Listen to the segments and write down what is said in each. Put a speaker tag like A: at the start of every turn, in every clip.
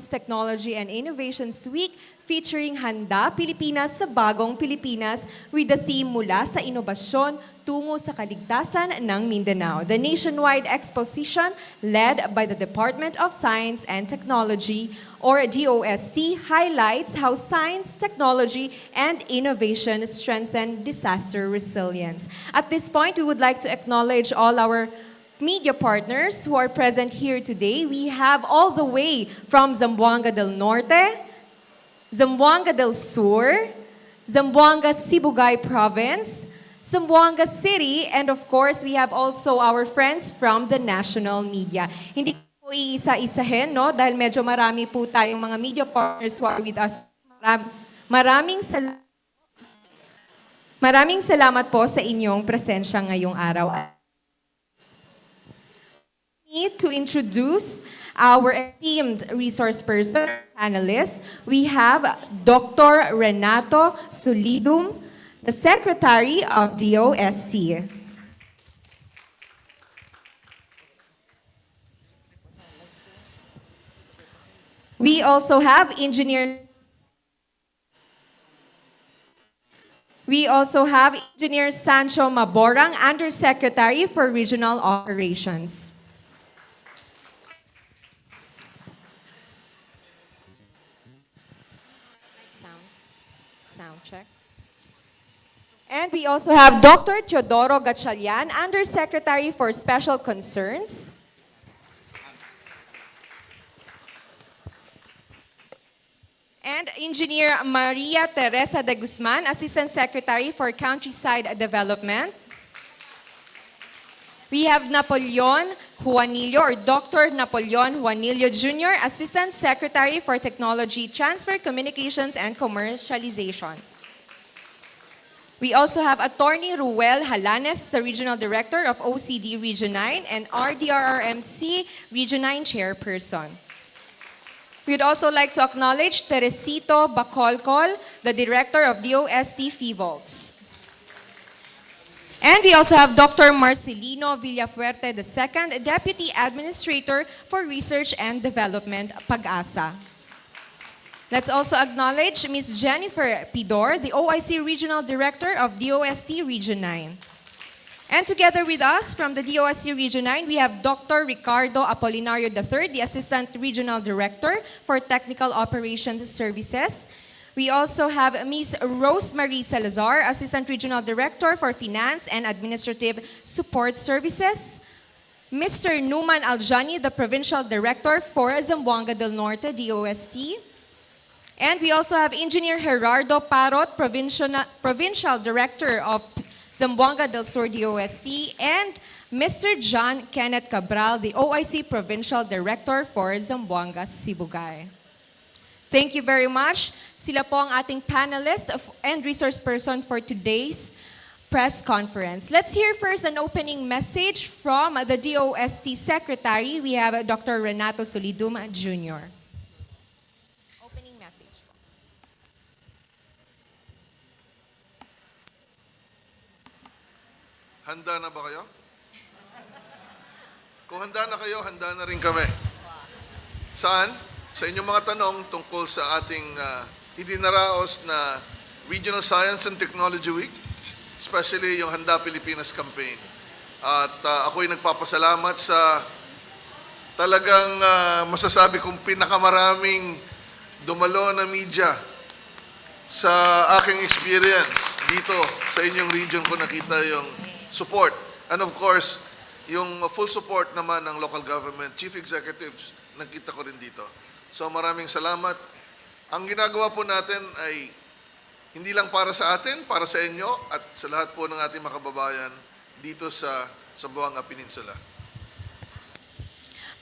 A: Technology and Innovations Week featuring Handa Pilipinas sa Bagong Pilipinas with the theme mula sa inobasyon tungo sa kaligtasan ng Mindanao. The nationwide exposition led by the Department of Science and Technology or DOST highlights how science, technology, and innovation strengthen disaster resilience. At this point, we would like to acknowledge all our media partners who are present here today. We have all the way from Zamboanga del Norte, Zamboanga del Sur, Zamboanga Sibugay Province, Zamboanga City, and of course, we have also our friends from the national media. Hindi ko iisa-isahin, no? Dahil medyo marami po tayong mga media partners who are with us. Maraming salamat po sa inyong presensya ngayong araw. To introduce our esteemed resource person panelists, we have Dr. Renato Solidum, the Secretary of DOST. We also have Engineer Sancho Maborang, Undersecretary for Regional Operations. Sound check. And we also have Dr. Teodoro Gatchalian, Undersecretary for Special Concerns. And Engineer Maria Teresa de Guzman, Assistant Secretary for Countryside Development. We have Napoleon Juanillo, or Dr. Napoleon Juanillo Jr., Assistant Secretary for Technology, Transfer, Communications, and Commercialization. We also have Attorney Ruel Halanes, the Regional Director of OCD Region 9, and RDRRMC Region 9 Chairperson. We'd also like to acknowledge Teresito Bacolcol, the Director of DOST FIVOLCS. And we also have Dr. Marcelino Villafuerte II, Deputy Administrator for Research and Development, PAG-ASA. Let's also acknowledge Ms. Jennifer Pidor, the OIC Regional Director of DOST Region 9. And together with us from the DOST Region 9, we have Dr. Ricardo Apolinario III, the Assistant Regional Director for Technical Operations Services. We also have Ms. Rosemarie Salazar, Assistant Regional Director for Finance and Administrative Support Services. Mr. Numan Aljani, the Provincial Director for Zamboanga del Norte, DOST. And we also have Engineer Gerardo Parot, Provincial Director of Zamboanga del Sur, DOST. And Mr. John Kenneth Cabral, the OIC Provincial Director for Zamboanga, Sibugay. Thank you very much. Sila po ang ating panelist and resource person for today's press conference. Let's hear first an opening message from the DOST Secretary. We have Dr. Renato Solidum Jr. Opening message po.
B: Handa na ba kayo? Kung handa na kayo, handa na rin kami. Saan? Sa inyong mga tanong tungkol sa ating idinaraos na Regional Science and Technology Week, especially yung Handa Pilipinas campaign. At ako'y nagpapasalamat sa talagang masasabi kong pinakamaraming dumalo na media sa aking experience dito sa inyong region ko nakita yung support. And of course, yung full support naman ng local government, chief executives, nakita ko rin dito. So maraming salamat. Ang ginagawa po natin ay hindi lang para sa atin, para sa inyo at sa lahat po ng ating mga kababayan dito sa Zamboanga Peninsula.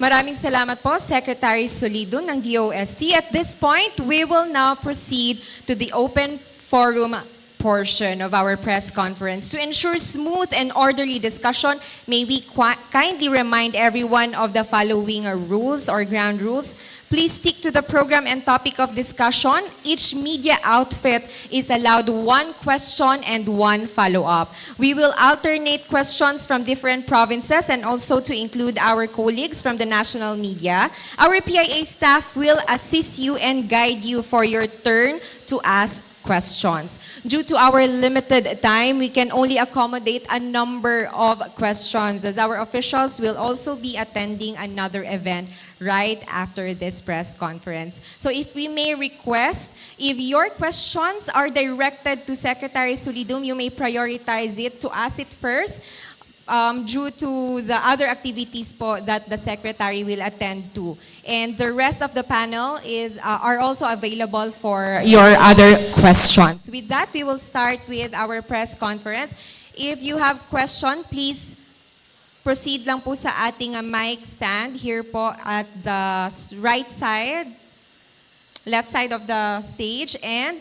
A: Maraming salamat po, Secretary Solidum ng DOST. At this point, we will now proceed to the open forum portion of our press conference. To ensure smooth and orderly discussion, may we kindly remind everyone of the following rules or ground rules. Please stick to the program and topic of discussion. Each media outfit is allowed one question and one follow-up. We will alternate questions from different provinces and also to include our colleagues from the national media. Our PIA staff will assist you and guide you for your turn to ask questions. Due to our limited time, we can only accommodate a number of questions as our officials will also be attending another event right after this press conference. So if we may request, if your questions are directed to Secretary Solidum, you may prioritize it to ask it first due to the other activities po that the Secretary will attend to. And the rest of the panel are also available for your other questions. With that, we will start with our press conference. If you have question, please proceed lang po sa ating mic stand here po at the right side, left side of the stage, and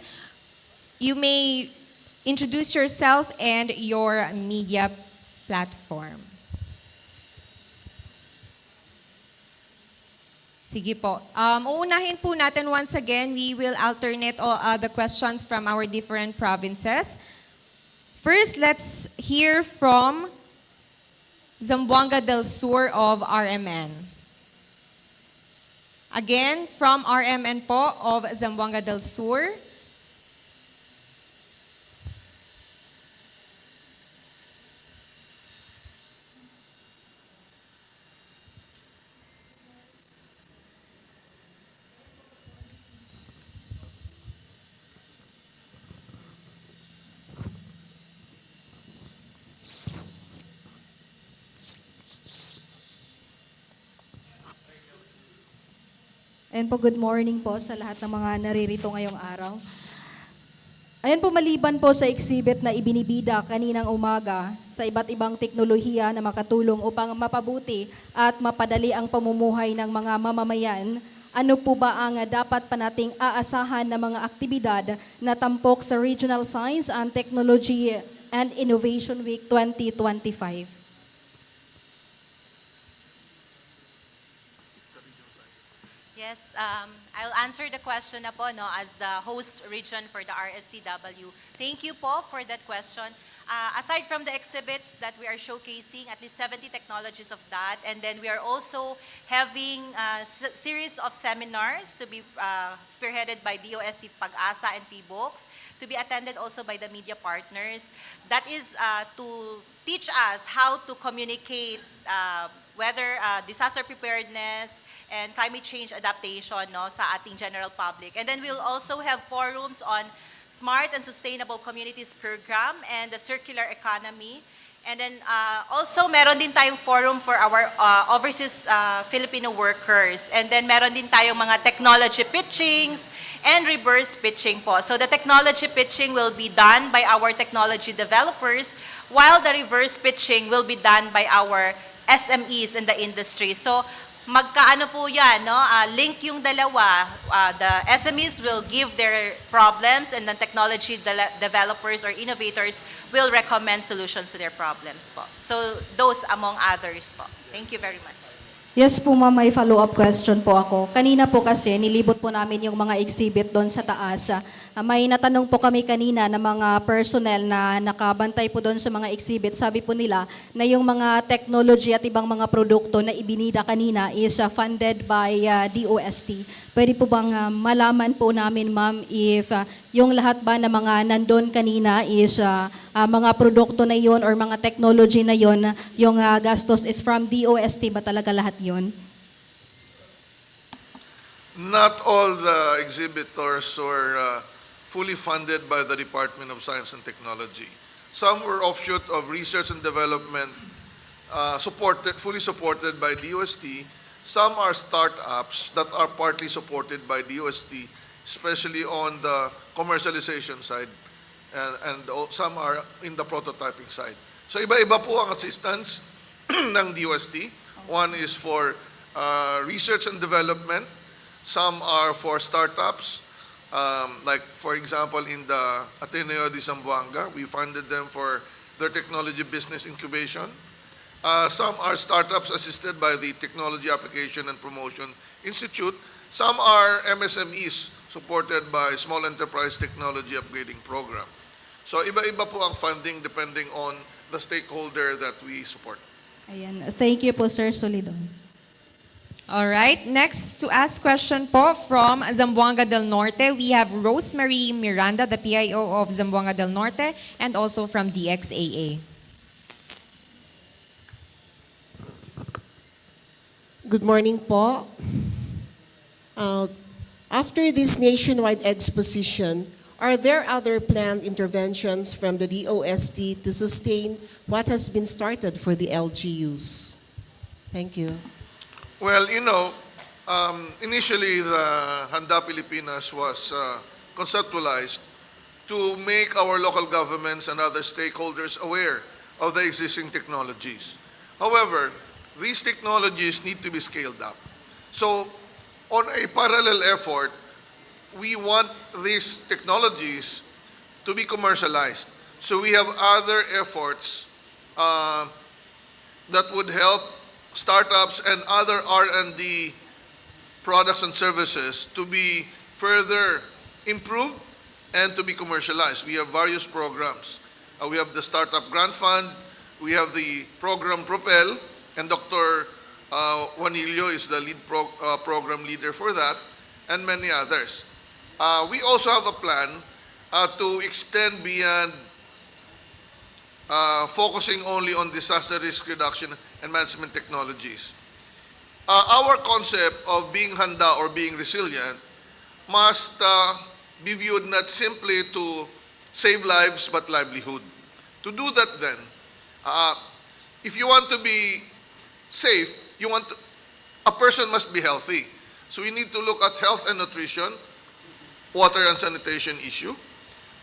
A: you may introduce yourself and your media platform. Sige po. Uunahin po natin once again, we will alternate all the questions from our different provinces. First, let's hear from Zamboanga del Sur of RMN. Again, from RMN po of Zamboanga del Sur.
C: And po, good morning po sa lahat ng mga naririto ngayong araw. Ayan po, maliban po sa exhibit na ibinibida kaninang umaga sa iba't ibang teknolohiya na makatulong upang mapabuti at mapadali ang pamumuhay ng mga mamamayan, ano po ba ang dapat pa nating aasahan na mga aktibidad na tampok sa Regional Science and Technology and Innovation Week 2025?
D: Yes, I'll answer the question na po, no, as the host region for the RSTW. Thank you po for that question. Aside from the exhibits that we are showcasing, at least 70 technologies of that, and then we are also having a series of seminars to be spearheaded by DOST Pag-asa and PBOX, to be attended also by the media partners. That is to teach us how to communicate whether disaster preparedness and climate change adaptation, no, sa ating general public. And then we'll also have forums on smart and sustainable communities program and the circular economy. And then also meron din tayong forum for our overseas Filipino workers. And then meron din tayong mga technology pitchings and reverse pitching po. So the technology pitching will be done by our technology developers, while the reverse pitching will be done by our SMEs in the industry. So magkaano po yan, no? Link yung dalawa. The SMEs will give their problems and the technology developers or innovators will recommend solutions to their problems po. So those among others po. Thank you very much.
C: Yes po ma'am, may follow-up question po ako. Kanina po kasi, nilibot po namin yung mga exhibit doon sa taas. May natanong po kami kanina ng mga personnel na nakabantay po doon sa mga exhibit. Sabi po nila na yung mga technology at ibang mga produkto na ibinida kanina is funded by DOST. Pwede po bang malaman po namin ma'am if yung lahat ba na mga nandun kanina is mga produkto na yon or mga technology na yon, yung gastos is from DOST ba talaga lahat yon?
B: Not all the exhibitors were fully funded by the Department of Science and Technology. Some were offshoot of research and development fully supported by DOST. Some are startups that are partly supported by DOST, especially on the commercialization side, and some are in the prototyping side. So iba-iba po ang assistance ng DOST. One is for research and development. Some are for startups. Like, for example, in the Ateneo de Zamboanga, we funded them for their technology business incubation. Some are startups assisted by the Technology Application and Promotion Institute. Some are MSMEs supported by Small Enterprise Technology Upgrading Program. So iba-iba po ang funding depending on the stakeholder that we support.
C: Ayan. Thank you po, Sir Solidon.
A: All right, next to ask question po from Zamboanga del Norte, we have Rosemary Miranda, the PIO of Zamboanga del Norte, and also from DXAA.
E: Good morning po. After this nationwide exposition, are there other planned interventions from the DOST to sustain what has been started for the LGUs? Thank you.
B: Well, initially the Handa Pilipinas was conceptualized to make our local governments and other stakeholders aware of the existing technologies. However, these technologies need to be scaled up. So, on a parallel effort, we want these technologies to be commercialized. So we have other efforts that would help startups and other R&D products and services to be further improved and to be commercialized. We have various programs. We have the Startup Grant Fund, we have the program Propel, and Dr. Juanillo is the lead program leader for that, and many others. We also have a plan to extend beyond focusing only on disaster risk reduction and management technologies. Our concept of being handa or being resilient must be viewed not simply to save lives but livelihood. To do that then, if you want to be safe, a person must be healthy. So we need to look at health and nutrition, water and sanitation issue.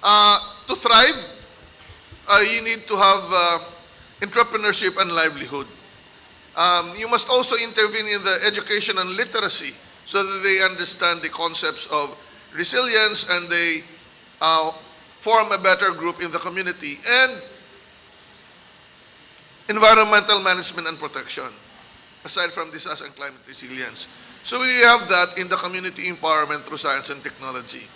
B: To thrive, you need to have entrepreneurship and livelihood. You must also intervene in the education and literacy so that they understand the concepts of resilience and they form a better group in the community, and environmental management and protection, aside from disaster and climate resilience. So we have that in the community empowerment through science and technology.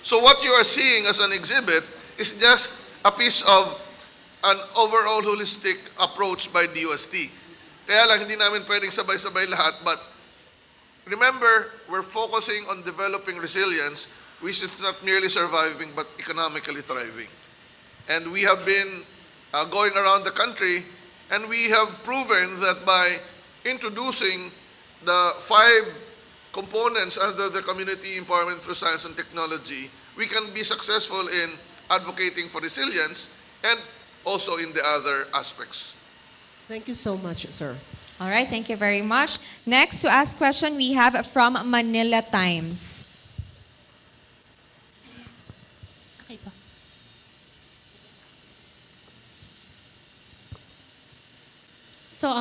B: So what you are seeing as an exhibit is just a piece of an overall holistic approach by DOST. Kaya lang, hindi namin pwedeng sabay-sabay lahat, but remember, we're focusing on developing resilience, which is not merely surviving, but economically thriving. And we have been going around the country, and we have proven that by introducing the 5 components under the community empowerment through science and technology, we can be successful in advocating for resilience and also in the other aspects.
E: Thank you so much, sir.
A: All right, thank you very much. Next to ask question, we have from Manila Times.
F: Okay po. So,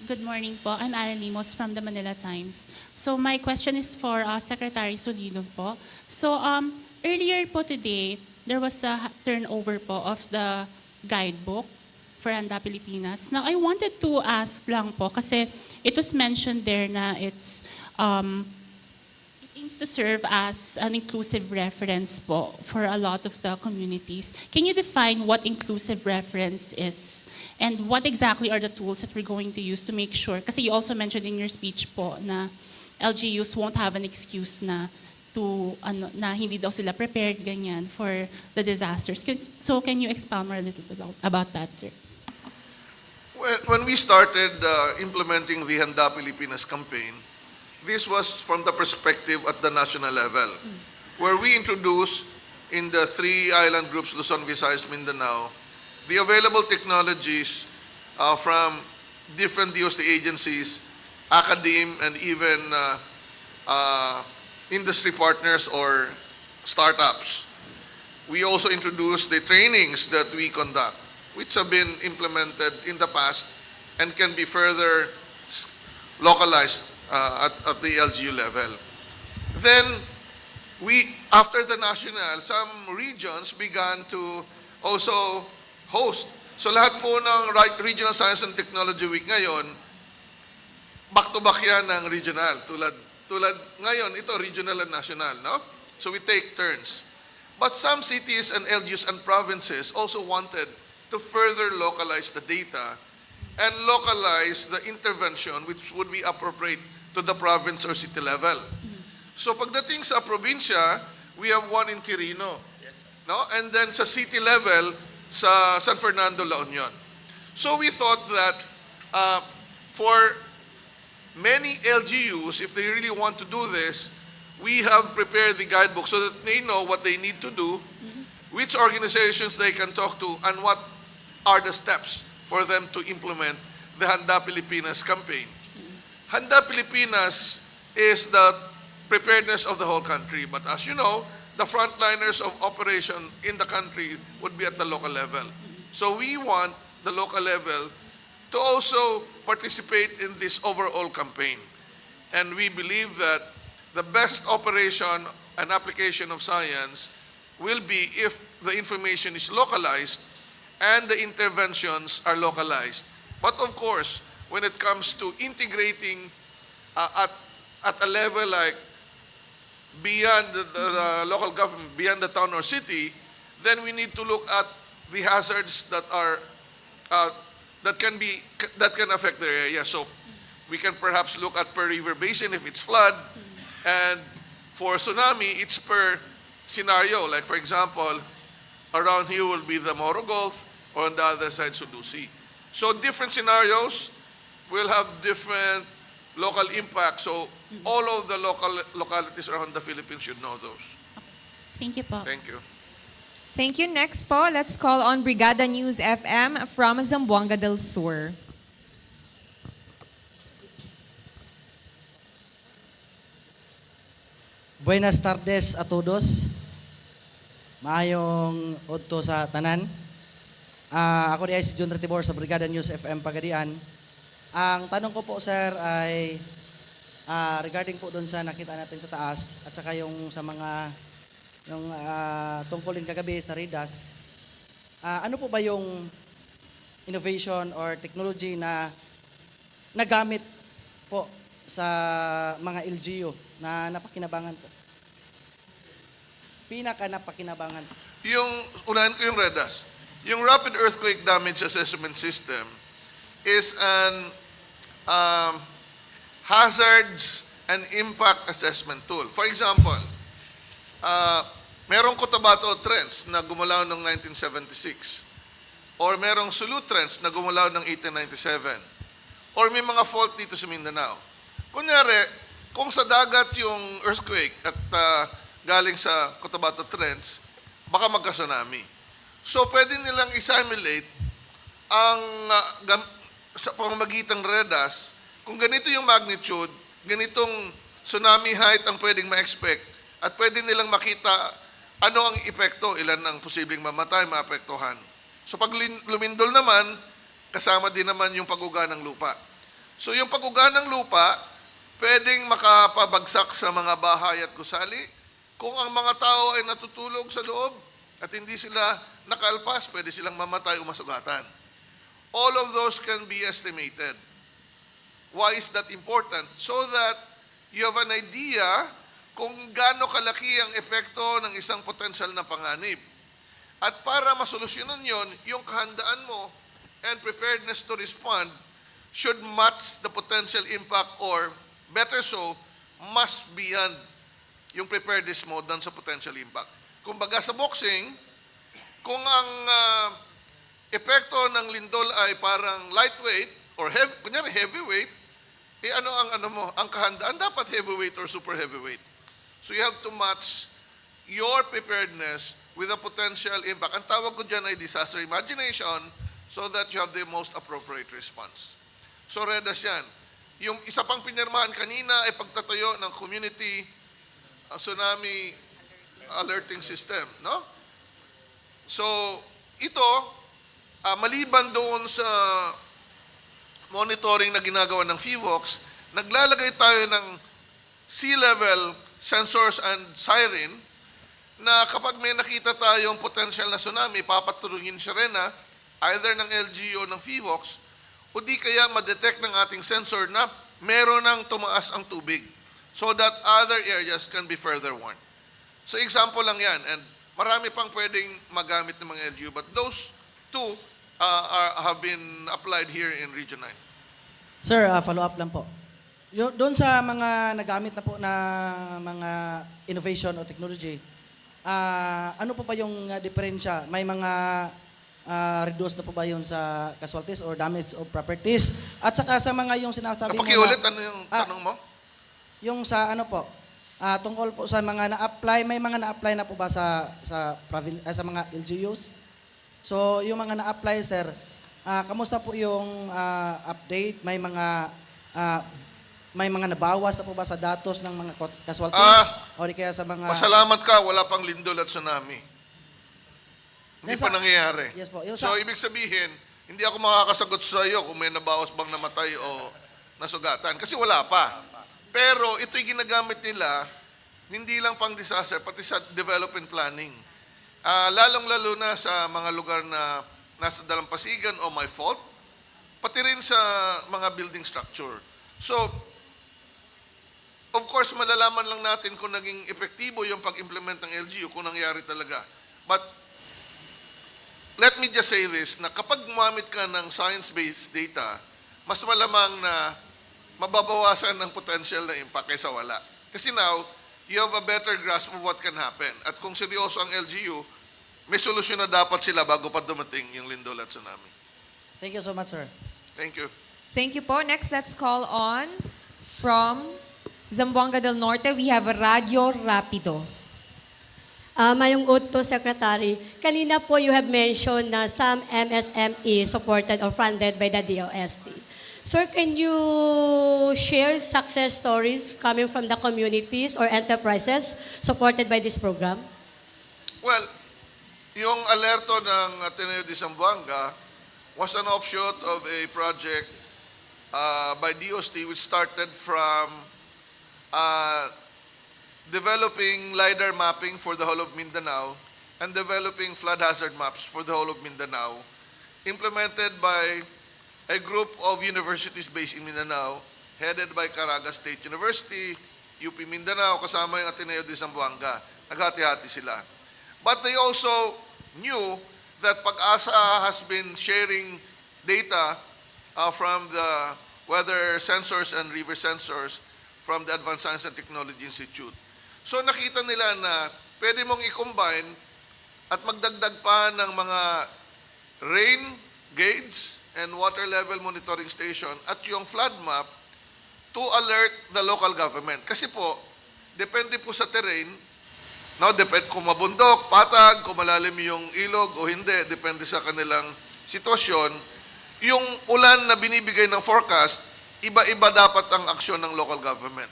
F: good morning po. I'm Alan Limos from the Manila Times. So, my question is for Secretary Solino po. So, earlier po today, there was a turnover po of the guidebook for Handa Pilipinas. Now, I wanted to ask lang po, kasi it was mentioned there na it aims to serve as an inclusive reference po for a lot of the communities. Can you define what inclusive reference is? And what exactly are the tools that we're going to use to make sure? Kasi you also mentioned in your speech po na LGUs won't have an excuse na na hindi daw sila prepared ganyan for the disasters. So can you expound more a little bit about that, sir?
B: When we started implementing the Handa Pilipinas campaign, this was from the perspective at the national level, where we introduced in the 3 island groups, Luzon, Visayas, Mindanao, the available technologies from different DOST agencies, academe, and even industry partners or startups. We also introduced the trainings that we conduct, which have been implemented in the past and can be further localized at the LGU level. Then, after the national, some regions began to also host. So lahat po ng Regional Science and Technology Week ngayon, back-to-back yan ng regional, tulad tulad ngayon, ito regional and national, no? So we take turns. But some cities and LGUs and provinces also wanted to further localize the data and localize the intervention which would be appropriate to the province or city level. So pagdating sa probinsya, we have one in Quirino, no? And then sa city level, sa San Fernando, La Union. So we thought that for many LGUs, if they really want to do this, we have prepared the guidebook so that they know what they need to do, which organizations they can talk to, and what are the steps for them to implement the Handa Pilipinas campaign. Handa Pilipinas is the preparedness of the whole country, but as you know, the frontliners of operation in the country would be at the local level. So we want the local level to also participate in this overall campaign. And we believe that the best operation and application of science will be if the information is localized and the interventions are localized. But of course, when it comes to integrating at a level like beyond the local government, beyond the town or city, then we need to look at the hazards that are that can affect the area. So we can perhaps look at per river basin if it's flood, and for tsunami, it's per scenario. Like for example, around here will be the Moro Gulf, or on the other side, Sudu Sea. So different scenarios will have different local impact. So all of the localities around the Philippines should know those.
F: Thank you po.
B: Thank you.
A: Thank you. Next po, let's call on Brigada News FM from Zamboanga del Sur.
G: Buenas tardes a todos. Maayong udto sa tanan. Ako di ay si John Retibor sa Brigada News FM Pagadian. Ang tanong ko po, sir, ay regarding po doon sa nakita natin sa taas at saka yung sa mga yung tungkulin kagabi sa RIDAS. Ano po ba yung innovation or technology na nagamit po sa mga LGU na napakinabangan po? Pinaka napakinabangan.
B: Yung unahin ko yung REDAS. Yung Rapid Earthquake Damage Assessment System is an hazards and impact assessment tool. For example, merong Cotabato Trench na gumalaw noong 1976. Or merong Sulu Trench na gumalaw noong 1897. Or may mga fault dito sa Mindanao. Kunyari, kung sa dagat yung earthquake at galing sa Cotabato Trench, baka magka-tsunami. So, pwede nilang isimulate ang sa pamamagitan REDAS, kung ganito yung magnitude, ganitong tsunami height ang pwedeng ma-expect, at pwede nilang makita ano ang epekto, ilan ang posibleng mamatay, maapektuhan. So, pag lumindol naman, kasama din naman yung pag-uga ng lupa. So, yung pag-uga ng lupa, pwedeng makapabagsak sa mga bahay at gusali. Kung ang mga tao ay natutulog sa loob at hindi sila nakalpas, pwede silang mamatay o masugatan. All of those can be estimated. Why is that important? So that you have an idea kung gaano kalaki ang epekto ng isang potential na panganib. At para masolusyonan yon, yung kahandaan mo and preparedness to respond should match the potential impact, or better so, must beyond yung preparedness mo dun sa potential impact. Kumbaga sa boxing, kung ang epekto ng lindol ay parang lightweight or kunyari heavyweight, ano ang kahandaan dapat heavyweight or super heavyweight. So you have to match your preparedness with a potential impact. Ang tawag ko dyan ay disaster imagination, so that you have the most appropriate response. So REDAS yan. Yung isa pang pinirmahan kanina ay pagtatayo ng community tsunami alerting system, no? So, ito, maliban doon sa monitoring na ginagawa ng FIVOX, naglalagay tayo ng sea level sensors and siren na kapag may nakita tayong potential na tsunami, papatulungin siya rin na either ng LGU o ng FIVOX, o di kaya ma-detect ng ating sensor na meron ng tumaas ang tubig. so that other areas can be further warned. So example lang yan, and marami pang pwedeng magamit ng mga LGU, but those two have been applied here in Region 9.
G: Sir, follow-up lang po. Doon sa mga nagamit na po na mga innovation o technology, ano po ba yung diferensya? May mga reduce na po ba yun sa casualties or damage of properties? At saka sa mga yung sinasabi mo
B: Napakiulit, ano yung tanong mo?
G: yung sa ano po, tungkol po sa mga na-apply, may mga na-apply na po ba sa sa mga LGUs? So, yung mga na-apply, sir, kamusta po yung update? May mga nabawas na po ba sa datos ng mga casualties? O di kaya sa mga...
B: Pasalamat ka, wala pang lindol at tsunami. Hindi
G: Yes,
B: pa
G: sir.
B: nangyayari.
G: Yes po.
B: So, ibig sabihin, hindi ako makakasagot sa iyo kung may nabawas bang namatay o nasugatan. Kasi wala pa. Pero ito'y ginagamit nila, hindi lang pang disaster, pati sa development planning. Lalong-lalo na sa mga lugar na nasa dalampasigan o may fault, pati rin sa mga building structure. So, of course, malalaman lang natin kung naging epektibo yung pag-implement ng LGU, kung nangyari talaga. But, let me just say this, na kapag gumamit ka ng science-based data, mas malamang na mababawasan ng potential na impact kaysa wala. Kasi now, you have a better grasp of what can happen. At kung seryoso ang LGU, may solusyon na dapat sila bago pa dumating yung lindol at tsunami.
G: Thank you so much, sir.
B: Thank you.
A: Thank you po. Next, let's call on from Zamboanga del Norte. We have Radio Rapido.
H: Mayong Utto, Secretary, kanina po you have mentioned na some MSME supported or funded by the DOST. Sir, can you share success stories coming from the communities or enterprises supported by this program?
B: Well, yung alerto ng Ateneo de Zamboanga was an offshoot of a project by DOST which started from developing LiDAR mapping for the whole of Mindanao and developing flood hazard maps for the whole of Mindanao, implemented by a group of universities based in Mindanao, headed by Caraga State University, UP Mindanao, kasama yung Ateneo de Zamboanga. Naghati-hati sila. But they also knew that Pag-asa has been sharing data from the weather sensors and river sensors from the Advanced Science and Technology Institute. So nakita nila na pwede mong i-combine at magdagdag pa ng mga rain gauge and water level monitoring station at yung flood map to alert the local government. Kasi po, depende po sa terrain, no, depende kung mabundok, patag, kung malalim yung ilog o hindi, depende sa kanilang sitwasyon. Yung ulan na binibigay ng forecast, iba-iba dapat ang aksyon ng local government.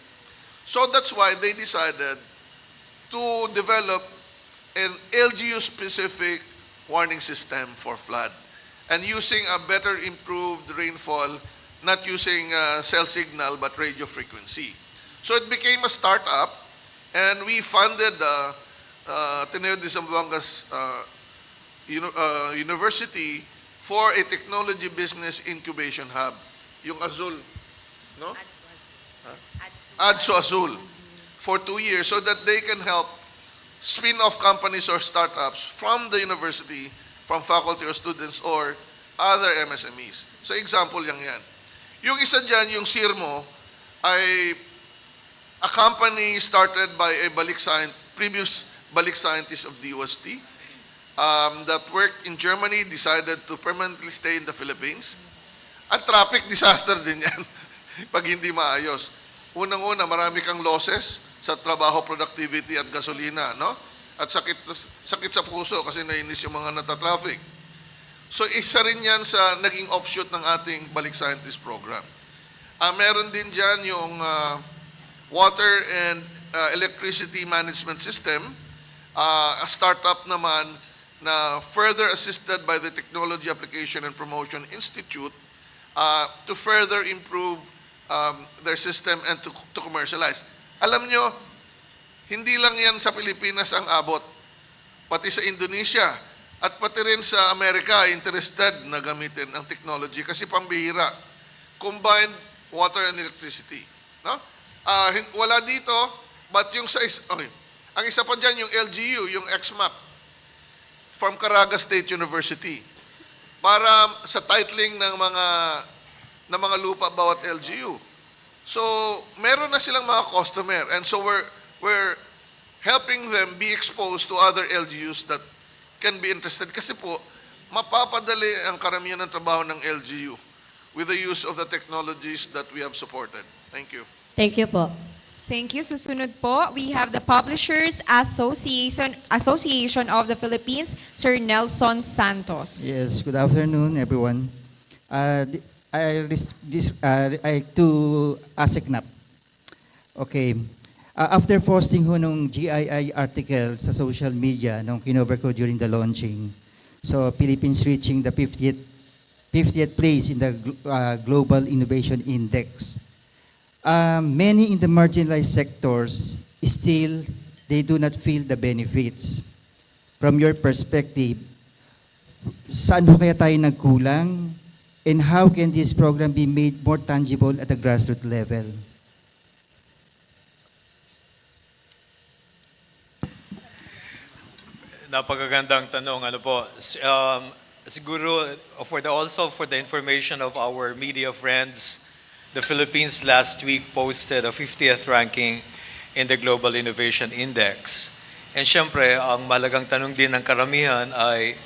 B: So that's why they decided to develop an LGU-specific warning system for flood and using a better improved rainfall, not using cell signal but radio frequency. So it became a startup, and we funded Ateneo de Zamboanga's university for a technology business incubation hub. Yung Azul, no? ADSO Azul, for 2 years so that they can help spin-off companies or startups from the university, from faculty or students or other MSMEs. So example yan. Yung isa dyan, yung Sirmo, ay a company started by a previous balik scientist of DOST that worked in Germany, decided to permanently stay in the Philippines. At traffic disaster din yan pag hindi maayos. Unang-una, marami kang losses sa trabaho, productivity at gasolina, no? At sakit sa puso kasi nainis yung mga nata-traffic. So isa rin yan sa naging offshoot ng ating Balik Scientist program. Meron din dyan yung water and electricity management system, a startup naman na further assisted by the Technology Application and Promotion Institute to further improve their system and to commercialize. Alam nyo, hindi lang yan sa Pilipinas ang abot, pati sa Indonesia at pati rin sa Amerika interested na gamitin ang technology kasi pambihira. Combined water and electricity. No? Wala dito, but yung okay. Ang isa pa dyan, yung LGU, yung XMAP, from Caraga State University. Para sa titling ng mga lupa bawat LGU. So, meron na silang mga customer. And so we're helping them be exposed to other LGUs that can be interested. Kasi po, mapapadali ang karamihan ng trabaho ng LGU with the use of the technologies that we have supported. Thank you.
H: Thank you po.
A: Thank you. Susunod po, we have the Publishers Association of the Philippines, Sir Nelson Santos.
I: Yes, good afternoon, everyone. I to ASECNAP. Okay. After posting ho nung GII article sa social media nung kinover ko during the launching, so Philippines reaching the 50th place in the Global Innovation Index. Many in the marginalized sectors still they do not feel the benefits. From your perspective, saan ho kaya tayo nagkulang? And how can this program be made more tangible at the grassroots level?
J: Napakagandang tanong. Ano po, siguro also for the information of our media friends, the Philippines last week posted a 50th ranking in the Global Innovation Index. And syempre, ang malagang tanong din ng karamihan ay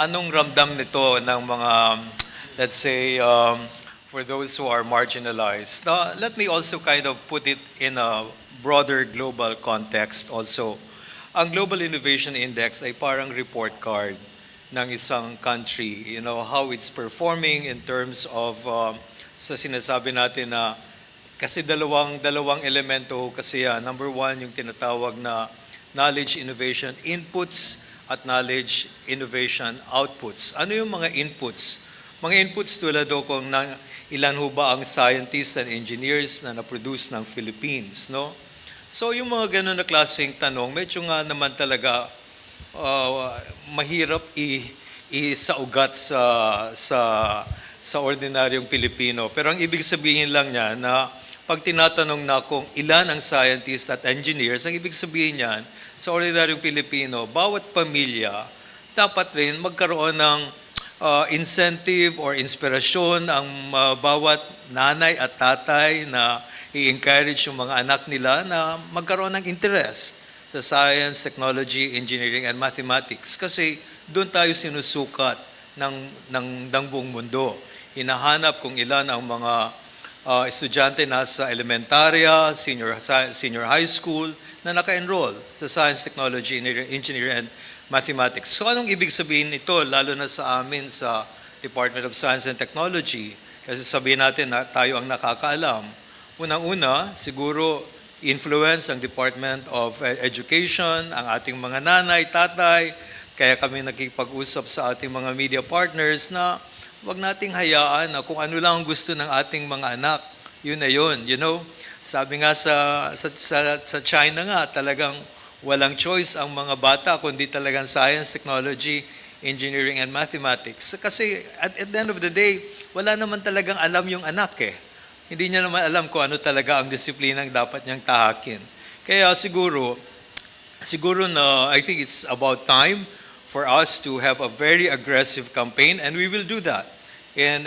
J: anong ramdam nito ng mga, let's say, for those who are marginalized. Now, let me also kind of put it in a broader global context also. Ang Global Innovation Index ay parang report card ng isang country, how it's performing in terms of sa sinasabi natin na kasi dalawang elemento kasi yan. Number one, yung tinatawag na knowledge innovation inputs at knowledge innovation outputs. Ano yung mga inputs? Mga inputs tulad kung ilan ho ba ang scientists and engineers na na-produce ng Philippines, no? So yung mga ganun na klaseng tanong, medyo nga naman talaga mahirap isaugat sa ordinaryong Pilipino. Pero ang ibig sabihin lang niya na pag tinatanong na kung ilan ang scientists at engineers, ang ibig sabihin niyan sa ordinaryong Pilipino, bawat pamilya dapat rin magkaroon ng incentive or inspirasyon ang bawat nanay at tatay na i-encourage yung mga anak nila na magkaroon ng interest sa science, technology, engineering, and mathematics. Kasi doon tayo sinusukat ng buong mundo. Hinahanap kung ilan ang mga estudyante nasa elementarya, senior high school na naka-enroll sa science, technology, engineering, and mathematics. So anong ibig sabihin ito, lalo na sa amin sa Department of Science and Technology? Kasi sabihin natin na tayo ang nakakaalam. Unang-una, siguro influence ang Department of Education, ang ating mga nanay, tatay, kaya kami nakikipag-usap sa ating mga media partners na wag nating hayaan na kung ano lang ang gusto ng ating mga anak, yun na yun, Sabi nga sa China nga, talagang walang choice ang mga bata kundi talagang science, technology, engineering, and mathematics. Kasi at the end of the day, wala naman talagang alam yung anak Hindi niya naman alam kung ano talaga ang disiplinang dapat niyang tahakin. Kaya siguro na I think it's about time for us to have a very aggressive campaign, and we will do that. In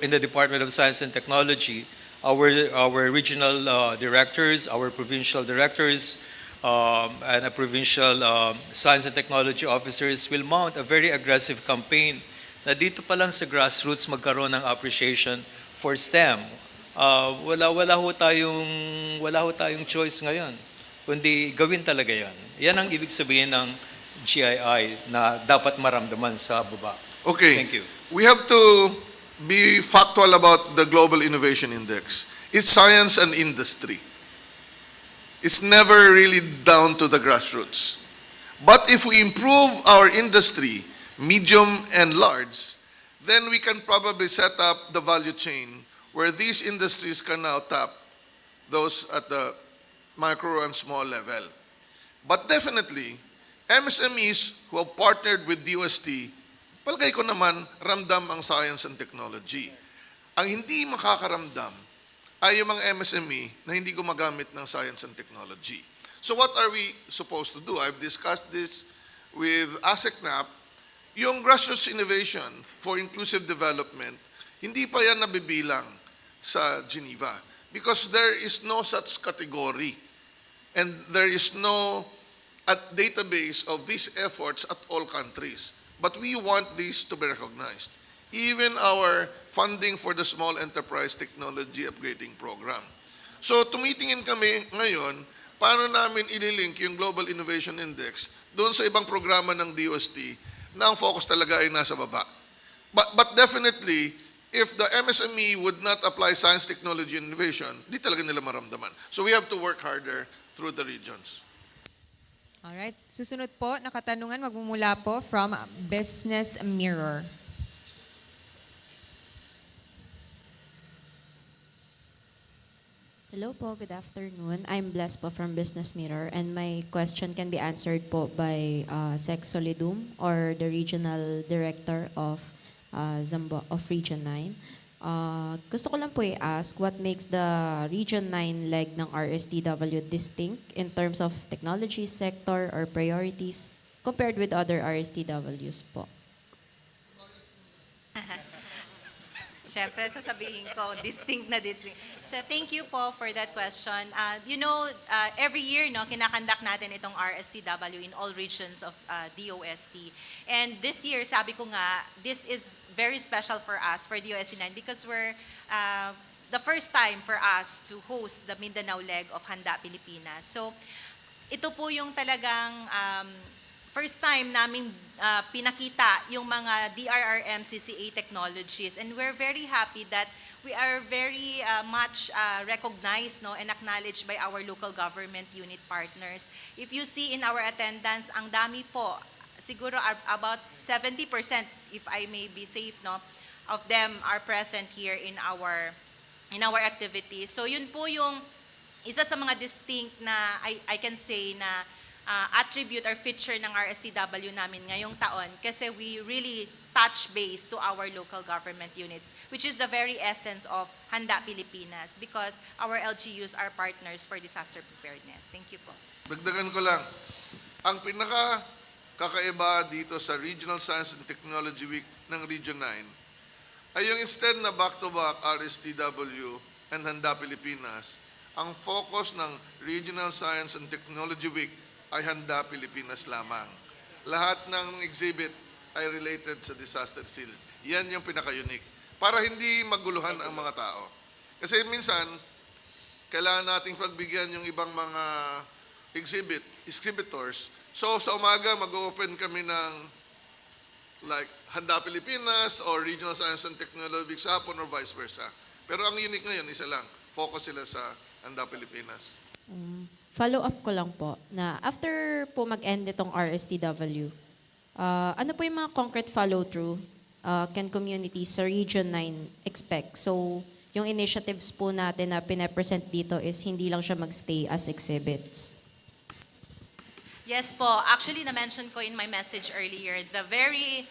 J: the Department of Science and Technology, our regional directors, our provincial directors, and provincial science and technology officers will mount a very aggressive campaign na dito pa lang sa grassroots magkaroon ng appreciation for STEM. Wala ho tayong choice ngayon, kundi gawin talaga yan. Yan ang ibig sabihin ng GII na dapat maramdaman sa baba.
B: Okay.
J: Thank you.
B: We have to be factual about the Global Innovation Index. It's science and industry. It's never really down to the grassroots. But if we improve our industry, medium and large, then we can probably set up the value chain where these industries can now tap those at the micro and small level. But definitely, MSMEs who have partnered with DOST, palagay ko naman, ramdam ang science and technology. Ang hindi makakaramdam ay yung mga MSME na hindi gumagamit ng science and technology. So what are we supposed to do? I've discussed this with ASECNAP. Yung grassroots innovation for inclusive development, hindi pa yan nabibilang sa Geneva because there is no such category and there is no database of these efforts at all countries. But we want this to be recognized. Even our funding for the Small Enterprise Technology Upgrading Program. So tumitingin kami ngayon, paano namin ililink yung Global Innovation Index doon sa ibang programa ng DOST na ang focus talaga ay nasa baba. But definitely, if the MSME would not apply science, technology, and innovation, di talaga nila maramdaman. So we have to work harder through the regions.
A: Alright. Susunod po na katanungan magmumula po from Business Mirror.
K: Hello po, good afternoon. I'm Bless po from Business Mirror and my question can be answered po by Sec Solidum or the Regional Director of Region 9. Gusto ko lang po i-ask what makes the Region 9 leg ng RSTW distinct in terms of technology sector or priorities compared with other RSTWs po?
D: Siyempre, sasabihin ko, distinct na distinct. So, thank you po for that question. Every year, kinakandak natin itong RSTW in all regions of DOST. And this year, sabi ko nga, this is very special for us, for DOST 9, because we're the first time for us to host the Mindanao leg of Handa Pilipinas. So, ito po yung talagang first time naming pinakita yung mga DRRM CCA technologies, and we're very happy that we are very much recognized and acknowledged by our local government unit partners. If you see in our attendance, ang dami po, siguro about 70%, if I may be safe, of them are present here in our activities. So yun po yung isa sa mga distinct na I can say na attribute or feature ng RSTW namin ngayong taon kasi we really touch base to our local government units, which is the very essence of Handa Pilipinas because our LGUs are partners for disaster preparedness. Thank you po.
B: Dagdagan ko lang, ang kakaiba dito sa Regional Science and Technology Week ng Region 9 ay yung instead na back-to-back RSTW and Handa Pilipinas, ang focus ng Regional Science and Technology Week ay Handa Pilipinas lamang. Lahat ng exhibit ay related sa disaster resilience. Yan yung pinaka-unique. Para hindi maguluhan ang mga tao. Kasi minsan, kailangan nating pagbigyan yung ibang mga exhibitors. So sa umaga, mag-open kami ng like Handa Pilipinas or Regional Science and Technology sa hapon or vice versa. Pero ang unique ngayon, isa lang. Focus sila sa Handa Pilipinas.
K: Follow-up ko lang po na after po mag-end itong RSTW, ano po yung mga concrete follow-through can communities sa Region 9 expect? So, yung initiatives po natin na pinapresent dito is hindi lang siya magstay as exhibits.
D: Yes po. Actually, na-mention ko in my message earlier, the very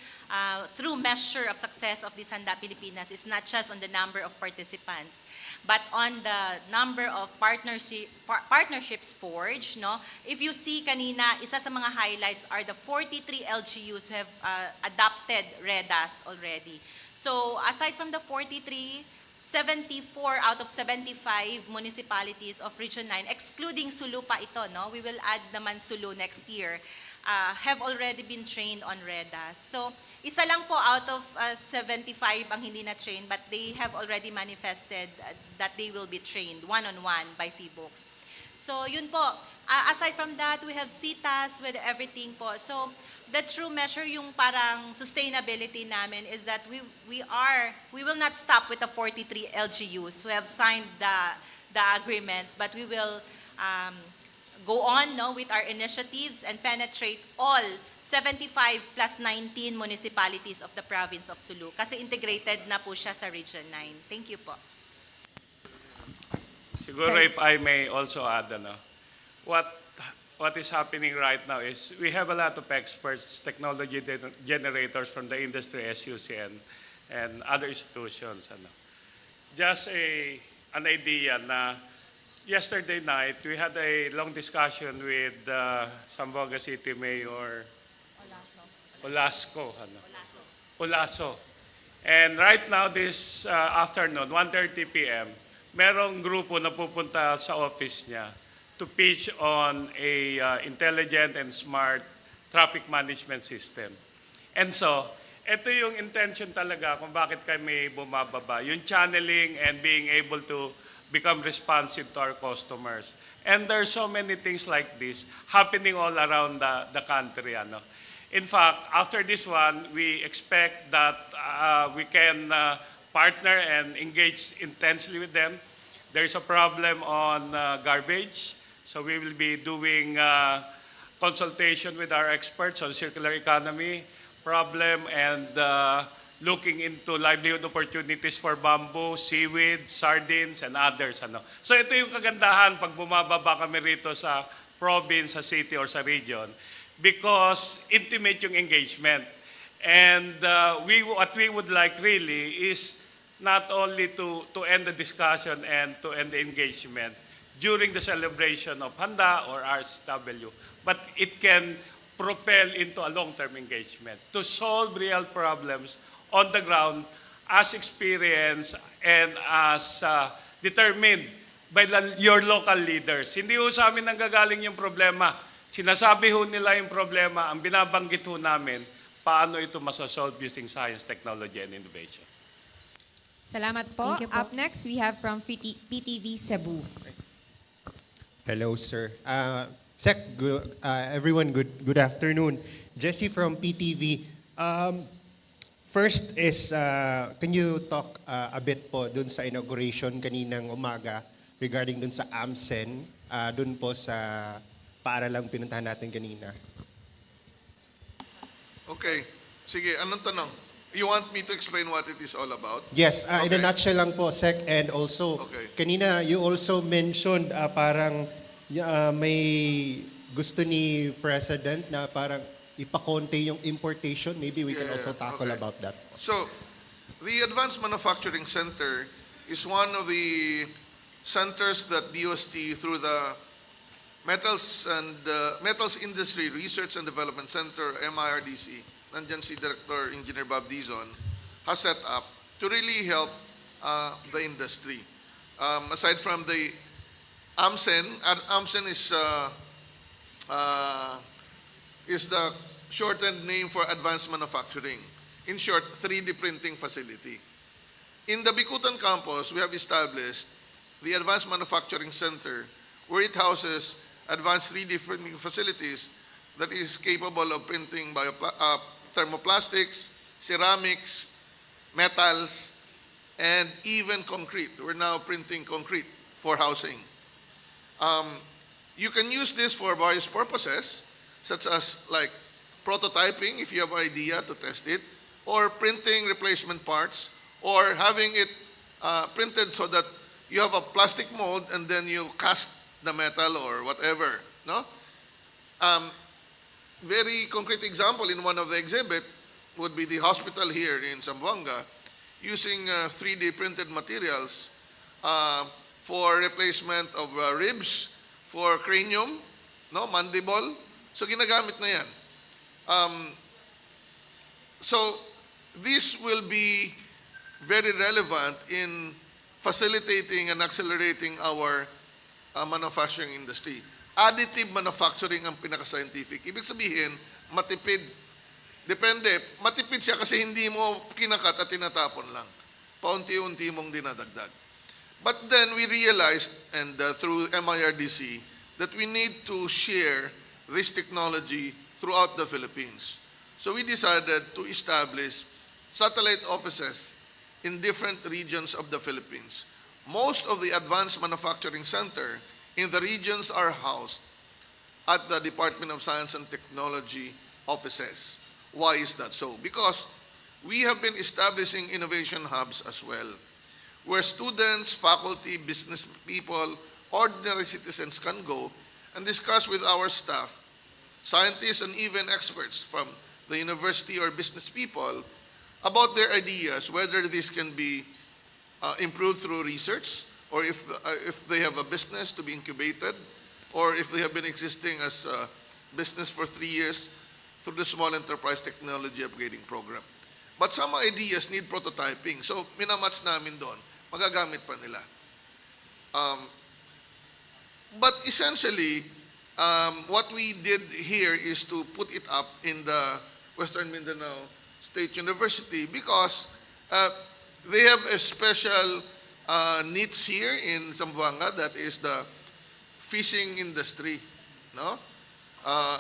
D: true measure of success of this Handa Pilipinas is not just on the number of participants, but on the number of partnerships forged. If you see kanina, isa sa mga highlights are the 43 LGUs who have adopted REDAS already. So aside from the 43, 74 out of 75 municipalities of Region 9, excluding Sulu pa ito, we will add naman Sulu next year, have already been trained on REDAS. So, isa lang po out of 75 ang hindi na-train, but they have already manifested that they will be trained one-on-one by FIBOX. So, yun po. Aside from that, we have CITAS with everything po. So, the true measure yung parang sustainability namin is that we will not stop with the 43 LGUs who have signed the agreements, but we will go on with our initiatives and penetrate all 75 plus 19 municipalities of the province of Sulu kasi integrated na po siya sa Region 9. Thank you po.
L: Siguro if I may also add, what is happening right now is we have a lot of experts, technology generators from the industry, SUCN, and other institutions. Just a an idea na yesterday night, we had a long discussion with Zamboanga City Mayor Olaso. And right now, this afternoon, 1:30 p.m., merong grupo na pupunta sa office niya to pitch on a intelligent and smart traffic management system. And so, ito yung intention talaga kung bakit kami bumababa. Yung channeling and being able to become responsive to our customers. And there are so many things like this happening all around the country. Ano? In fact, after this one, we expect that we can partner and engage intensely with them. There's a problem on garbage, so we will be doing consultation with our experts on circular economy problem and looking into livelihood opportunities for bamboo, seaweed, sardines, and others. Ano. So ito yung kagandahan pag bumababa kami rito sa province, sa city, or sa region because intimate yung engagement. And what we would like really is not only to end the discussion and to end the engagement during the celebration of Handa or RSW, but it can propel into a long-term engagement to solve real problems on the ground as experienced and as determined by your local leaders. Hindi ho sa amin nanggagaling yung problema. Sinasabi ho nila yung problema, ang binabanggit ho namin, paano ito masosolve using science, technology, and innovation.
A: Salamat po.
C: Thank you po.
A: Up next, we have from PTV Cebu.
M: Hello, sir. Sec, everyone, good afternoon. Jesse from PTV. First is, can you talk a bit po dun sa inauguration kaninang umaga regarding dun sa AMSEN, dun po sa paaralang pinuntahan natin kanina?
B: Okay. Sige, anong tanong? You want me to explain what it is all about?
M: Yes, in
B: Okay.
M: a nutshell lang po, Sec. And also,
B: Okay.
M: kanina you also mentioned parang may gusto ni President na parang ipakonte yung importation. Maybe we can
B: Yeah,
M: also tackle
B: okay.
M: about that.
B: So, the Advanced Manufacturing Center is one of the centers that DOST through the Metals Industry Research and Development Center, MIRDC, nandyan si Director Engineer Bob Dizon, has set up to really help the industry. Aside from the AMSEN, AMSEN is the shortened name for Advanced Manufacturing. In short, 3D printing facility. In the Bikutan campus, we have established the Advanced Manufacturing Center, where it houses advanced 3D printing facilities that is capable of printing thermoplastics, ceramics, metals, and even concrete. We're now printing concrete for housing. You can use this for various purposes, such as like prototyping, if you have an idea to test it, or printing replacement parts, or having it printed so that you have a plastic mold and then you cast the metal or whatever, no? Very concrete example in one of the exhibit would be the hospital here in Zamboanga using 3D printed materials for replacement of ribs, for cranium, no, mandible. So ginagamit na yan. So this will be very relevant in facilitating and accelerating our manufacturing industry. Additive manufacturing ang pinaka-scientific. Ibig sabihin, matipid. Depende. Matipid siya kasi hindi mo kinakat at tinatapon lang. Paunti-unti mong dinadagdag. But then we realized, and through MIRDC, that we need to share this technology throughout the Philippines. So we decided to establish satellite offices in different regions of the Philippines. Most of the advanced manufacturing center in the regions are housed at the Department of Science and Technology offices. Why is that so? Because we have been establishing innovation hubs as well, where students, faculty, business people, ordinary citizens can go and discuss with our staff, scientists, and even experts from the university or business people about their ideas, whether this can be improved through research or if they have a business to be incubated, or if they have been existing as a business for 3 years through the Small Enterprise Technology Upgrading Program. But some ideas need prototyping. So, minamatch namin doon. Magagamit pa nila. But essentially, what we did here is to put it up in the Western Mindanao State University because they have a special niche here in Zamboanga, that is the fishing industry. No?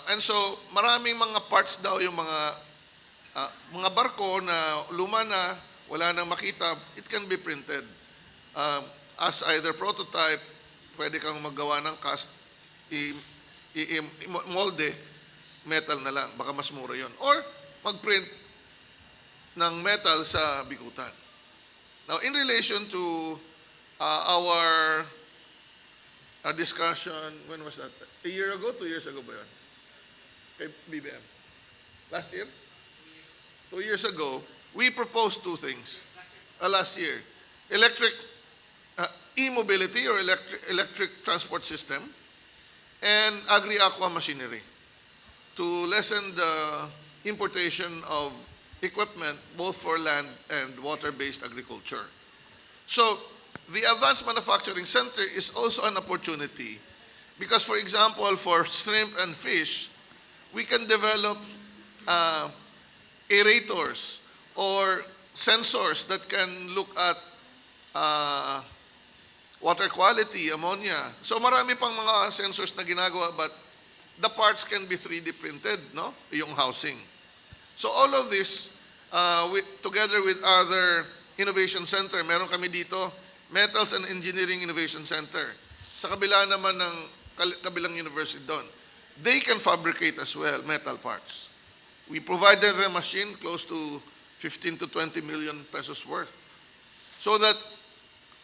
B: And so, maraming mga parts daw yung mga barko na luma na, wala nang makita, it can be printed as either prototype, pwede kang maggawa ng cast, molde, metal na lang, baka mas mura yon. Or magprint ng metal sa bikutan. Now, in relation to our discussion, when was that? A year ago, 2 years ago ba yun? Kay BBM? Last year? 2 years ago, we proposed 2 things. Last year, electric e-mobility or electric transport system and agri-aqua machinery to lessen the importation of equipment both for land and water-based agriculture. So, the Advanced Manufacturing Center is also an opportunity because, for example, for shrimp and fish, we can develop aerators or sensors that can look at water quality, ammonia. So marami pang mga sensors na ginagawa, but the parts can be 3D printed, no? Yung housing. So all of this, together with other innovation center, meron kami dito, Metals and Engineering Innovation Center. Sa kabila naman ng kabilang university doon. They can fabricate as well metal parts. We provided them a machine close to 15 to 20 million pesos worth. So that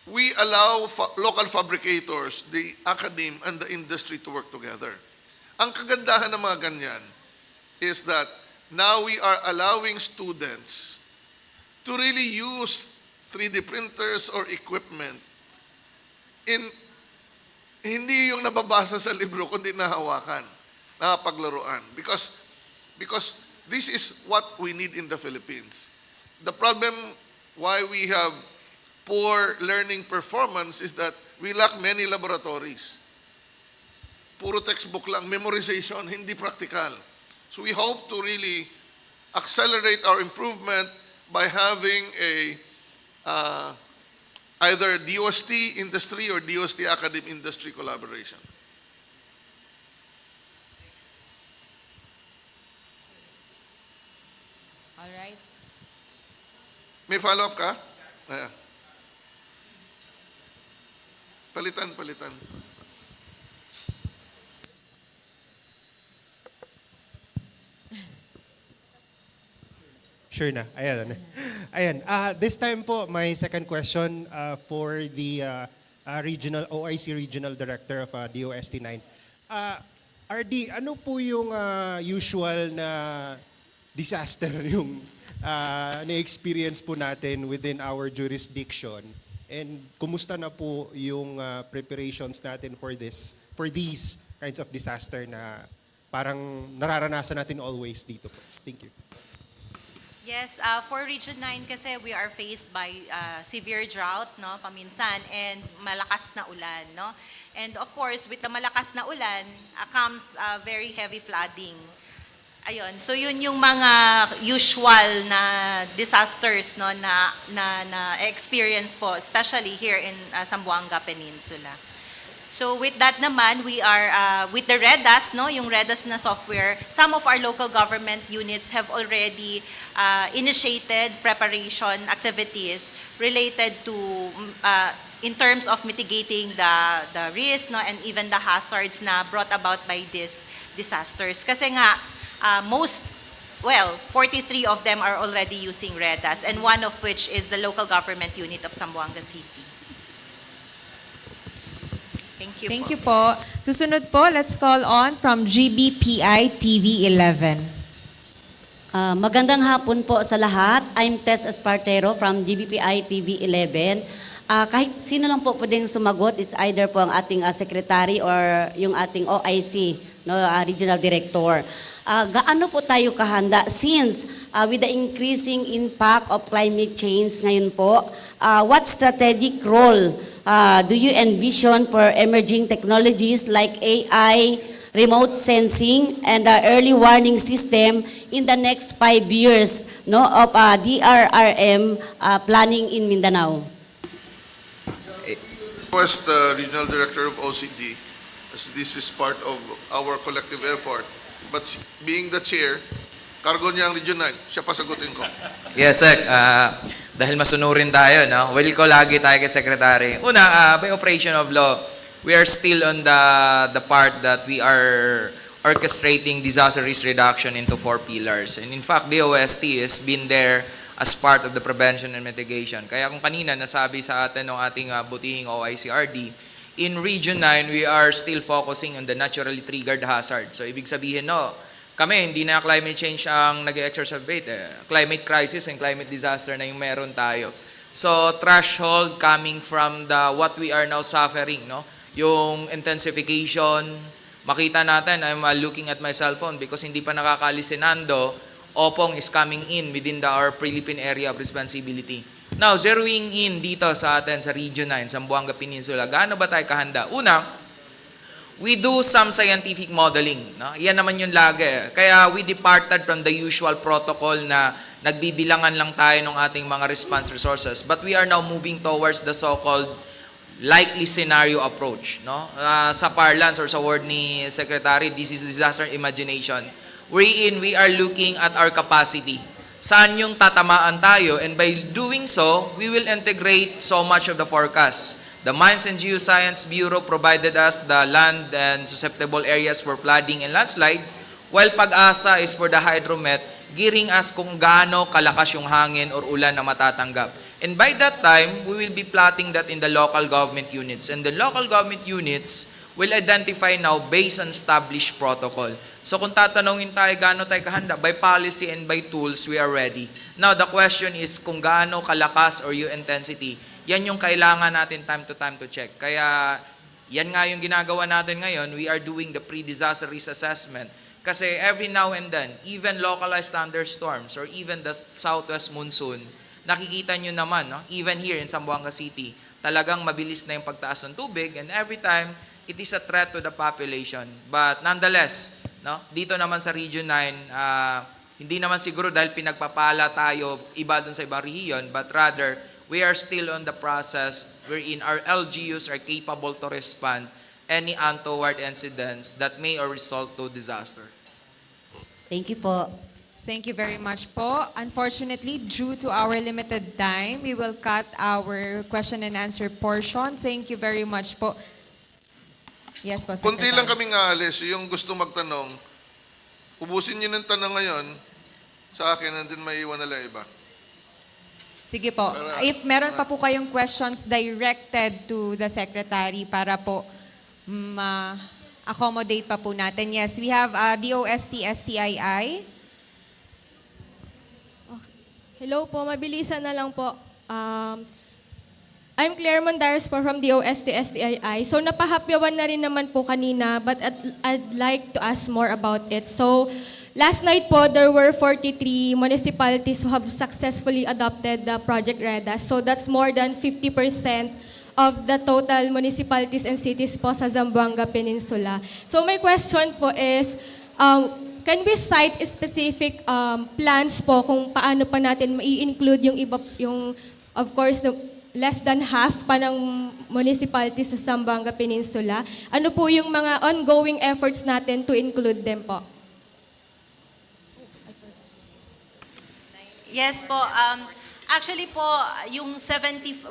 B: we allow local fabricators, the academe, and the industry to work together. Ang kagandahan ng mga ganyan is that now we are allowing students to really use 3D printers or equipment in hindi yung nababasa sa libro, kundi nahawakan, napaglaruan. Because this is what we need in the Philippines. The problem why we have poor learning performance is that we lack many laboratories. Puro textbook lang, memorization, hindi practical. So we hope to really accelerate our improvement by having a either DOST industry or DOST academic industry collaboration.
A: All right.
B: May follow-up ka? Ayan. Palitan.
M: Sure na. Ayan. This time po, my second question for the regional OIC Regional Director of DOST 9. RD, ano po yung usual na disaster yung na-experience po natin within our jurisdiction? And kumusta na po yung preparations natin for these kinds of disaster na parang nararanasan natin always dito po? Thank you.
D: Yes, for Region 9 kasi we are faced by severe drought, no, paminsan, and malakas na ulan, no? And of course, with the malakas na ulan comes very heavy flooding. Ayun, so yun yung mga usual na disasters, no, na experience po, especially here in Zamboanga Peninsula. So with that naman, we are, with the REDAS, no, yung REDAS na software, some of our local government units have already initiated preparation activities related to, in terms of mitigating the risk, no, and even the hazards na brought about by these disasters. Kasi nga, 43 of them are already using REDAS, and one of which is the local government unit of Zamboanga City.
A: Thank you po. Susunod po, let's call on from GBPI TV 11.
N: Magandang hapon po sa lahat. I'm Tess Espartero from GBPI TV 11. Kahit sino lang po pwedeng sumagot, it's either po ang ating secretary or yung ating OIC, no, regional director. Gaano po tayo kahanda since with the increasing impact of climate change ngayon po, what strategic role do you envision for emerging technologies like AI, remote sensing, and early warning system in the next 5 years, no, of DRRM planning in Mindanao?
B: Request the Regional Director of OCD, as this is part of our collective effort. But being the chair, cargo niya ang Region 9, siya pasagutin ko.
O: Yes, Sec. Dahil masunurin tayo, no? Will ko lagi tayo kay Secretary. Una, by operation of law, we are still on the part that we are orchestrating disaster risk reduction into 4 pillars. And in fact, DOST has been there as part of the prevention and mitigation. Kaya kung kanina nasabi sa atin ng ating butihing OICRD, in Region 9, we are still focusing on the naturally triggered hazard. So ibig sabihin, no, kami, hindi na climate change ang nag-exacerbate. Climate crisis and climate disaster na yung meron tayo. So threshold coming from the what we are now suffering, no? Yung intensification, makita natin, I'm looking at my cell phone because hindi pa nakakalisinando, Opong is coming in within our Philippine area of responsibility. Now, zeroing in dito sa atin sa Region 9, Zamboanga Peninsula, gaano ba tayo kahanda? Una, we do some scientific modeling. No? Yan naman yung lagi. Kaya we departed from the usual protocol na nagbibilangan lang tayo ng ating mga response resources. But we are now moving towards the so-called likely scenario approach. No? Sa parlance or sa word ni Secretary, this is disaster imagination. Wherein we are looking at our capacity. Saan yung tatamaan tayo? And by doing so, we will integrate so much of the forecast. The Mines and Geoscience Bureau provided us the land and susceptible areas for flooding and landslide, while Pag-asa is for the hydromet, gearing us kung gaano kalakas yung hangin or ulan na matatanggap. And by that time, we will be plotting that in the local government units. And the local government units will identify now based on established protocol. So kung tatanungin tayo gaano tayo kahanda, by policy and by tools, we are ready. Now, the question is kung gaano kalakas or yung intensity, yan yung kailangan natin time to check. Kaya yan nga yung ginagawa natin ngayon, we are doing the pre-disaster risk assessment. Kasi every now and then, even localized thunderstorms or even the southwest monsoon, nakikita nyo naman, no? Even here in Zamboanga City, talagang mabilis na yung pagtaas ng tubig and every time, it is a threat to the population. But nonetheless, no, dito naman sa Region 9, hindi naman siguro dahil pinagpapala tayo iba dun sa ibang rehiyon, but rather, we are still on the process wherein our LGUs are capable to respond any untoward incidents that may or result to disaster.
N: Thank you po.
A: Thank you very much po. Unfortunately, due to our limited time, we will cut our question and answer portion. Thank you very much po. Yes po, Secretary.
B: Kunti lang kaming aalis, yung gusto magtanong, ubusin niyo ng tanong ngayon, sa akin, nandun may iwan na lang iba.
A: Sige po. If meron pa po kayong questions directed to the Secretary para po ma-accommodate pa po natin. Yes, we have DOST STII.
P: Hello po, mabilisan na lang po. I'm Claire Mondares po from DOST STII. So napahapyawan na rin naman po kanina, but I'd like to ask more about it. So last night po, there were 43 municipalities who have successfully adopted the Project REDA. So that's more than 50% of the total municipalities and cities po sa Zamboanga Peninsula. So my question po is, can we cite specific plans po kung paano pa natin mai-include yung iba, yung of course, the less than half pa ng municipalities sa Zamboanga Peninsula? Ano po yung mga ongoing efforts natin to include them po?
D: Yes po. Actually po, yung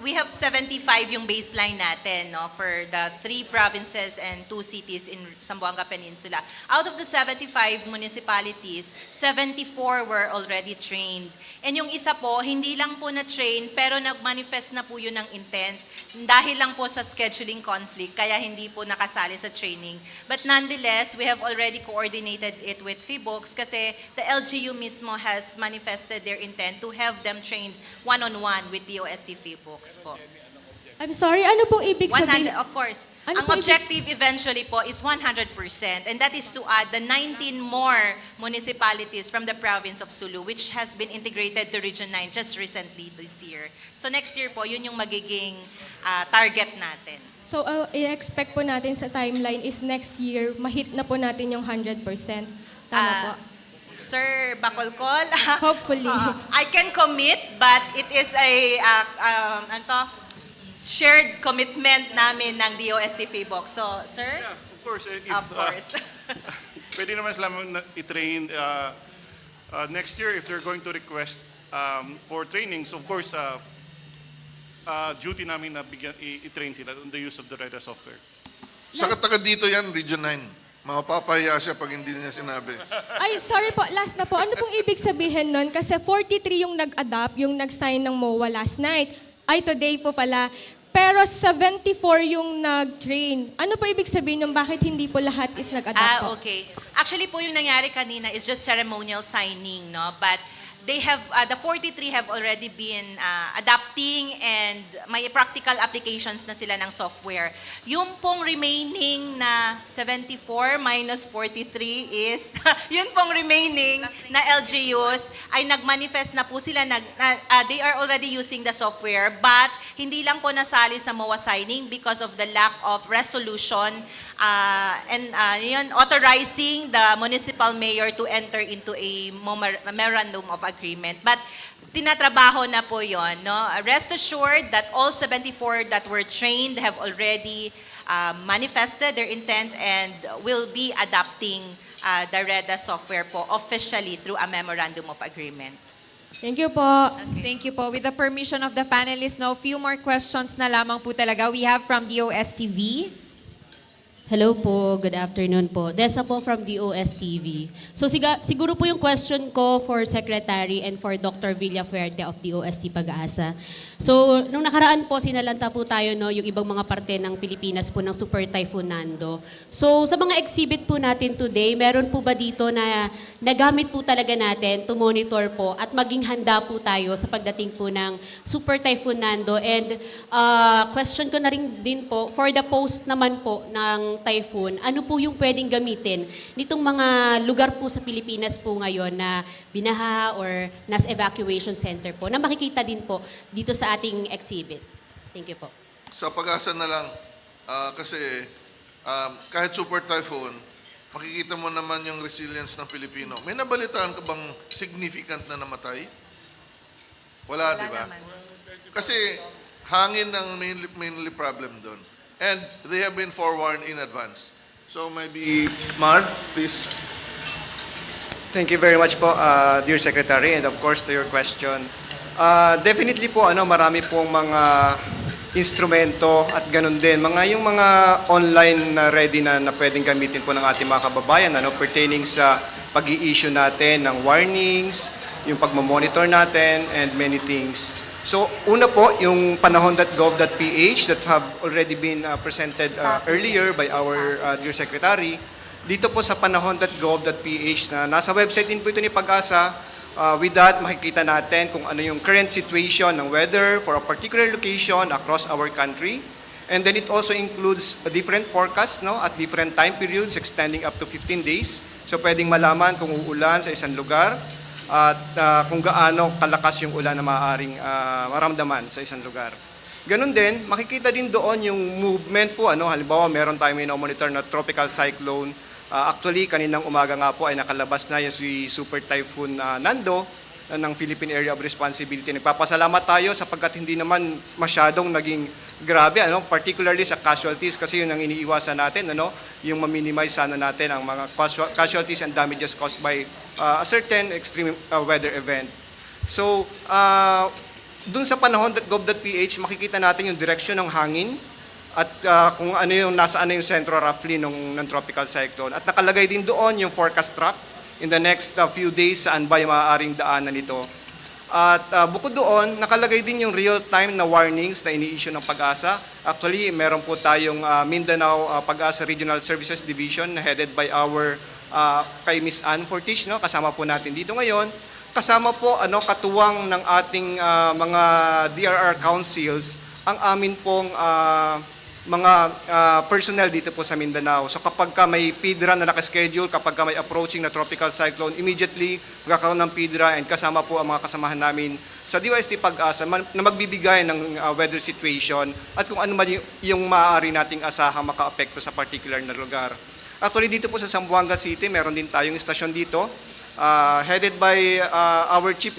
D: we have 75 yung baseline natin, no, for the 3 provinces and 2 cities in Zamboanga Peninsula. Out of the 75 municipalities, 74 were already trained. And yung isa po, hindi lang po na-train, pero nag-manifest na po yun ng intent dahil lang po sa scheduling conflict, kaya hindi po nakasali sa training. But nonetheless, we have already coordinated it with FIBOX kasi the LGU mismo has manifested their intent to have them trained one-on-one with DOST FIBOX po.
P: I'm sorry, ano pong ibig
D: 100,
P: sabihin?
D: of course.
P: Ano
D: Ang
P: po ibig-
D: objective eventually po is 100%, and that is to add the 19 more municipalities from the province of Sulu, which has been integrated to Region 9 just recently this year. So next year po, yun yung magiging target natin.
P: So, i-expect po natin sa timeline is next year, mahit na po natin yung 100%. Tama po?
D: Sir Bacolcol,
P: Hopefully.
D: I can commit, but it is a shared commitment namin ng DOST FABOC. So, sir?
Q: Yeah, of course.
D: Of course.
Q: Pwede naman sila i-train next year if they're going to request for trainings. Of course, duty namin na i-train sila on the use of the REDA software.
B: Sa kataga dito yan, Region 9. Mapapahiya siya pag hindi niya sinabi.
P: Ay, sorry po, last na po. Ano pong ibig sabihin nun? Kasi 43 yung nag-adapt, yung nag-sign ng MOA last night. Ay, today po pala. Pero 74 yung nag-train. Ano po ibig sabihin ng bakit hindi po lahat is nag-adapt po?
D: Okay. Actually po yung nangyari kanina is just ceremonial signing, no? But they have, the 43 have already been adapting and may practical applications na sila ng software. Yung pong remaining na 74 minus 43 is, yun pong remaining na LGUs ay nag-manifest na po sila, they are already using the software, but hindi lang po nasali sa MOA signing because of the lack of resolution yun, authorizing the municipal mayor to enter into a memorandum of agreement. But tinatrabaho na po yon, no? Rest assured that all 74 that were trained have already manifested their intent and will be adopting the REDA software po officially through a memorandum of agreement.
P: Thank you po.
A: Thank you po. With the permission of the panelists, no, few more questions na lamang po talaga. We have from DOSTV.
R: Hello po, good afternoon po. Desa po from DOSTV. So siguro po yung question ko for Secretary and for Dr. Villafuerte of DOST Pag-asa. So nung nakaraan po, sinalanta po tayo no, yung ibang mga parte ng Pilipinas po ng Super Typhoon Nando. So sa mga exhibit po natin today, meron po ba dito na nagamit po talaga natin to monitor po at maging handa po tayo sa pagdating po ng Super Typhoon Nando? And question ko na rin din po, for the post naman po ng typhoon, ano po yung pwedeng gamitin nitong mga lugar po sa Pilipinas po ngayon na binaha or nas evacuation center po na makikita din po dito sa ating exhibit? Thank you po.
B: Sa Pag-asa na lang, kasi kahit super typhoon, makikita mo naman yung resilience ng Pilipino. May nabalitaan ka bang significant na namatay? Wala, di ba? Kasi hangin ang mainly problem doon. And they have been forewarned in advance. So maybe, Mar, please.
S: Thank you very much po, dear Secretary, and of course to your question. Definitely po, marami pong mga instrumento at ganun din. Yung mga online na ready na pwedeng gamitin po ng ating mga kababayan, pertaining sa pag-i-issue natin ng warnings, yung pagmamonitor natin, and many things. So, una po, yung panahon.gov.ph that have already been presented earlier by our dear Secretary. Dito po sa panahon.gov.ph na nasa website din po ito ni Pag-asa. With that, makikita natin kung ano yung current situation ng weather for a particular location across our country. And then it also includes a different forecast at different time periods extending up to 15 days. So, pwedeng malaman kung uulan sa isang lugar at kung gaano kalakas yung ulan na maaaring maramdaman sa isang lugar. Ganun din, makikita din doon yung movement po. Halimbawa, meron tayong monitor na tropical cyclone. Actually, kaninang umaga nga po ay nakalabas na yung si Super Typhoon Nando ng Philippine Area of Responsibility. Nagpapasalamat tayo sapagkat hindi naman masyadong naging grabe, particularly sa casualties kasi yun ang iniiwasan natin, yung ma-minimize sana natin ang mga casualties and damages caused by a certain extreme weather event. So, dun sa panahon.gov.ph, makikita natin yung direction ng hangin at kung ano yung nasaan na yung sentro roughly ng tropical cyclone. At nakalagay din doon yung forecast track in the next few days saan ba yung maaaring daanan nito. At bukod doon, nakalagay din yung real-time na warnings na ini-issue ng Pag-asa. Actually, meron po tayong Mindanao Pag-asa Regional Services Division headed by our kay Miss Ann Fortich, kasama po natin dito ngayon. Kasama po katuwang ng ating mga DRR councils ang amin pong mga personnel dito po sa Mindanao. So kapag ka may feed run na nakaschedule, kapag ka may approaching na tropical cyclone, immediately magkakaroon ng feed run and kasama po ang mga kasamahan namin sa DOST Pag-asa na magbibigay ng weather situation at kung ano man yung maaari nating asahang makaapekto sa particular na lugar. Actually dito po sa Zamboanga City, meron din tayong istasyon dito headed by our Chief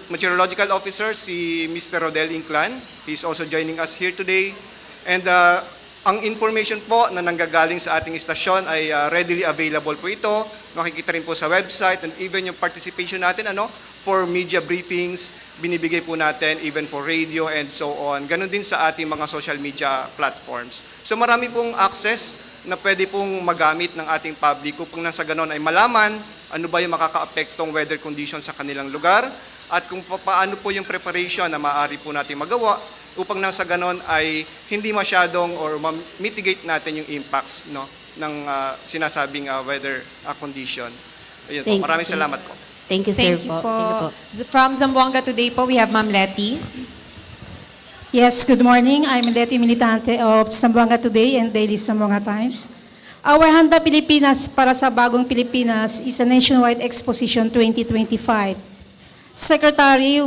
S: Meteorological Officer, si Mr. Rodel Inclan. He's also joining us here today. And ang information po na nanggagaling sa ating istasyon ay readily available po ito. Makikita rin po sa website and even yung participation natin for media briefings, binibigay po natin even for radio and so on. Ganon din sa ating mga social media platforms. So marami pong access na pwede pong magamit ng ating public upang nasa ganon ay malaman ano ba yung makaka-apektong weather conditions sa kanilang lugar at kung paano po yung preparation na maaari po natin magawa upang nang sa ganon ay hindi masyadong or mitigate natin yung impacts ng sinasabing weather condition. Ayun po. Maraming salamat po.
R: Thank you, sir.
A: Thank you po. From Zamboanga today po, we have Ma'am Letty.
T: Yes, good morning. I'm Letty Militante of Zamboanga Today and Daily Zamboanga Times. Our Handa Pilipinas para sa Bagong Pilipinas is a nationwide exposition 2025. Secretary,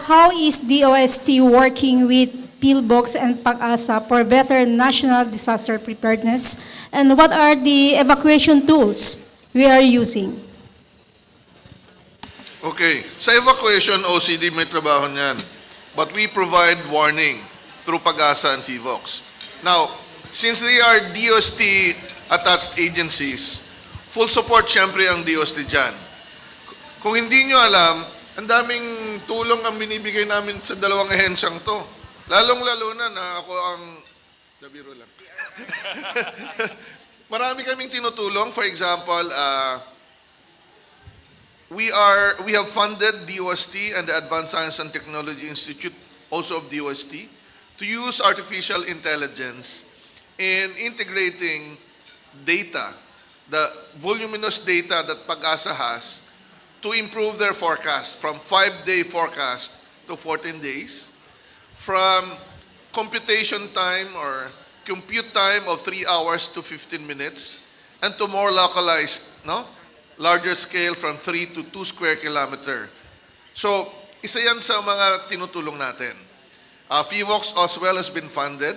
T: how is DOST working with PhilBox and Pag-asa for better national disaster preparedness? And what are the evacuation tools we are using?
B: Okay. Sa evacuation, OCD may trabaho niyan. But we provide warning through Pag-asa and PhilBox. Now, since they are DOST-attached agencies, full support siyempre ang DOST dyan. Kung hindi nyo alam, ang daming tulong ang binibigay namin sa dalawang ahensyang to. Lalong-lalo na ako ang... Dabiro lang. Marami kaming tinutulong. For example, we have funded DOST and the Advanced Science and Technology Institute, also of DOST, to use artificial intelligence in integrating data, the voluminous data that Pag-asa has, to improve their forecast from 5-day forecast to 14 days, from computation time or compute time of 3 hours to 15 minutes, and to more localized, larger scale from 3 to 2 square kilometer. So, isa yan sa mga tinutulong natin. PhilBox as well has been funded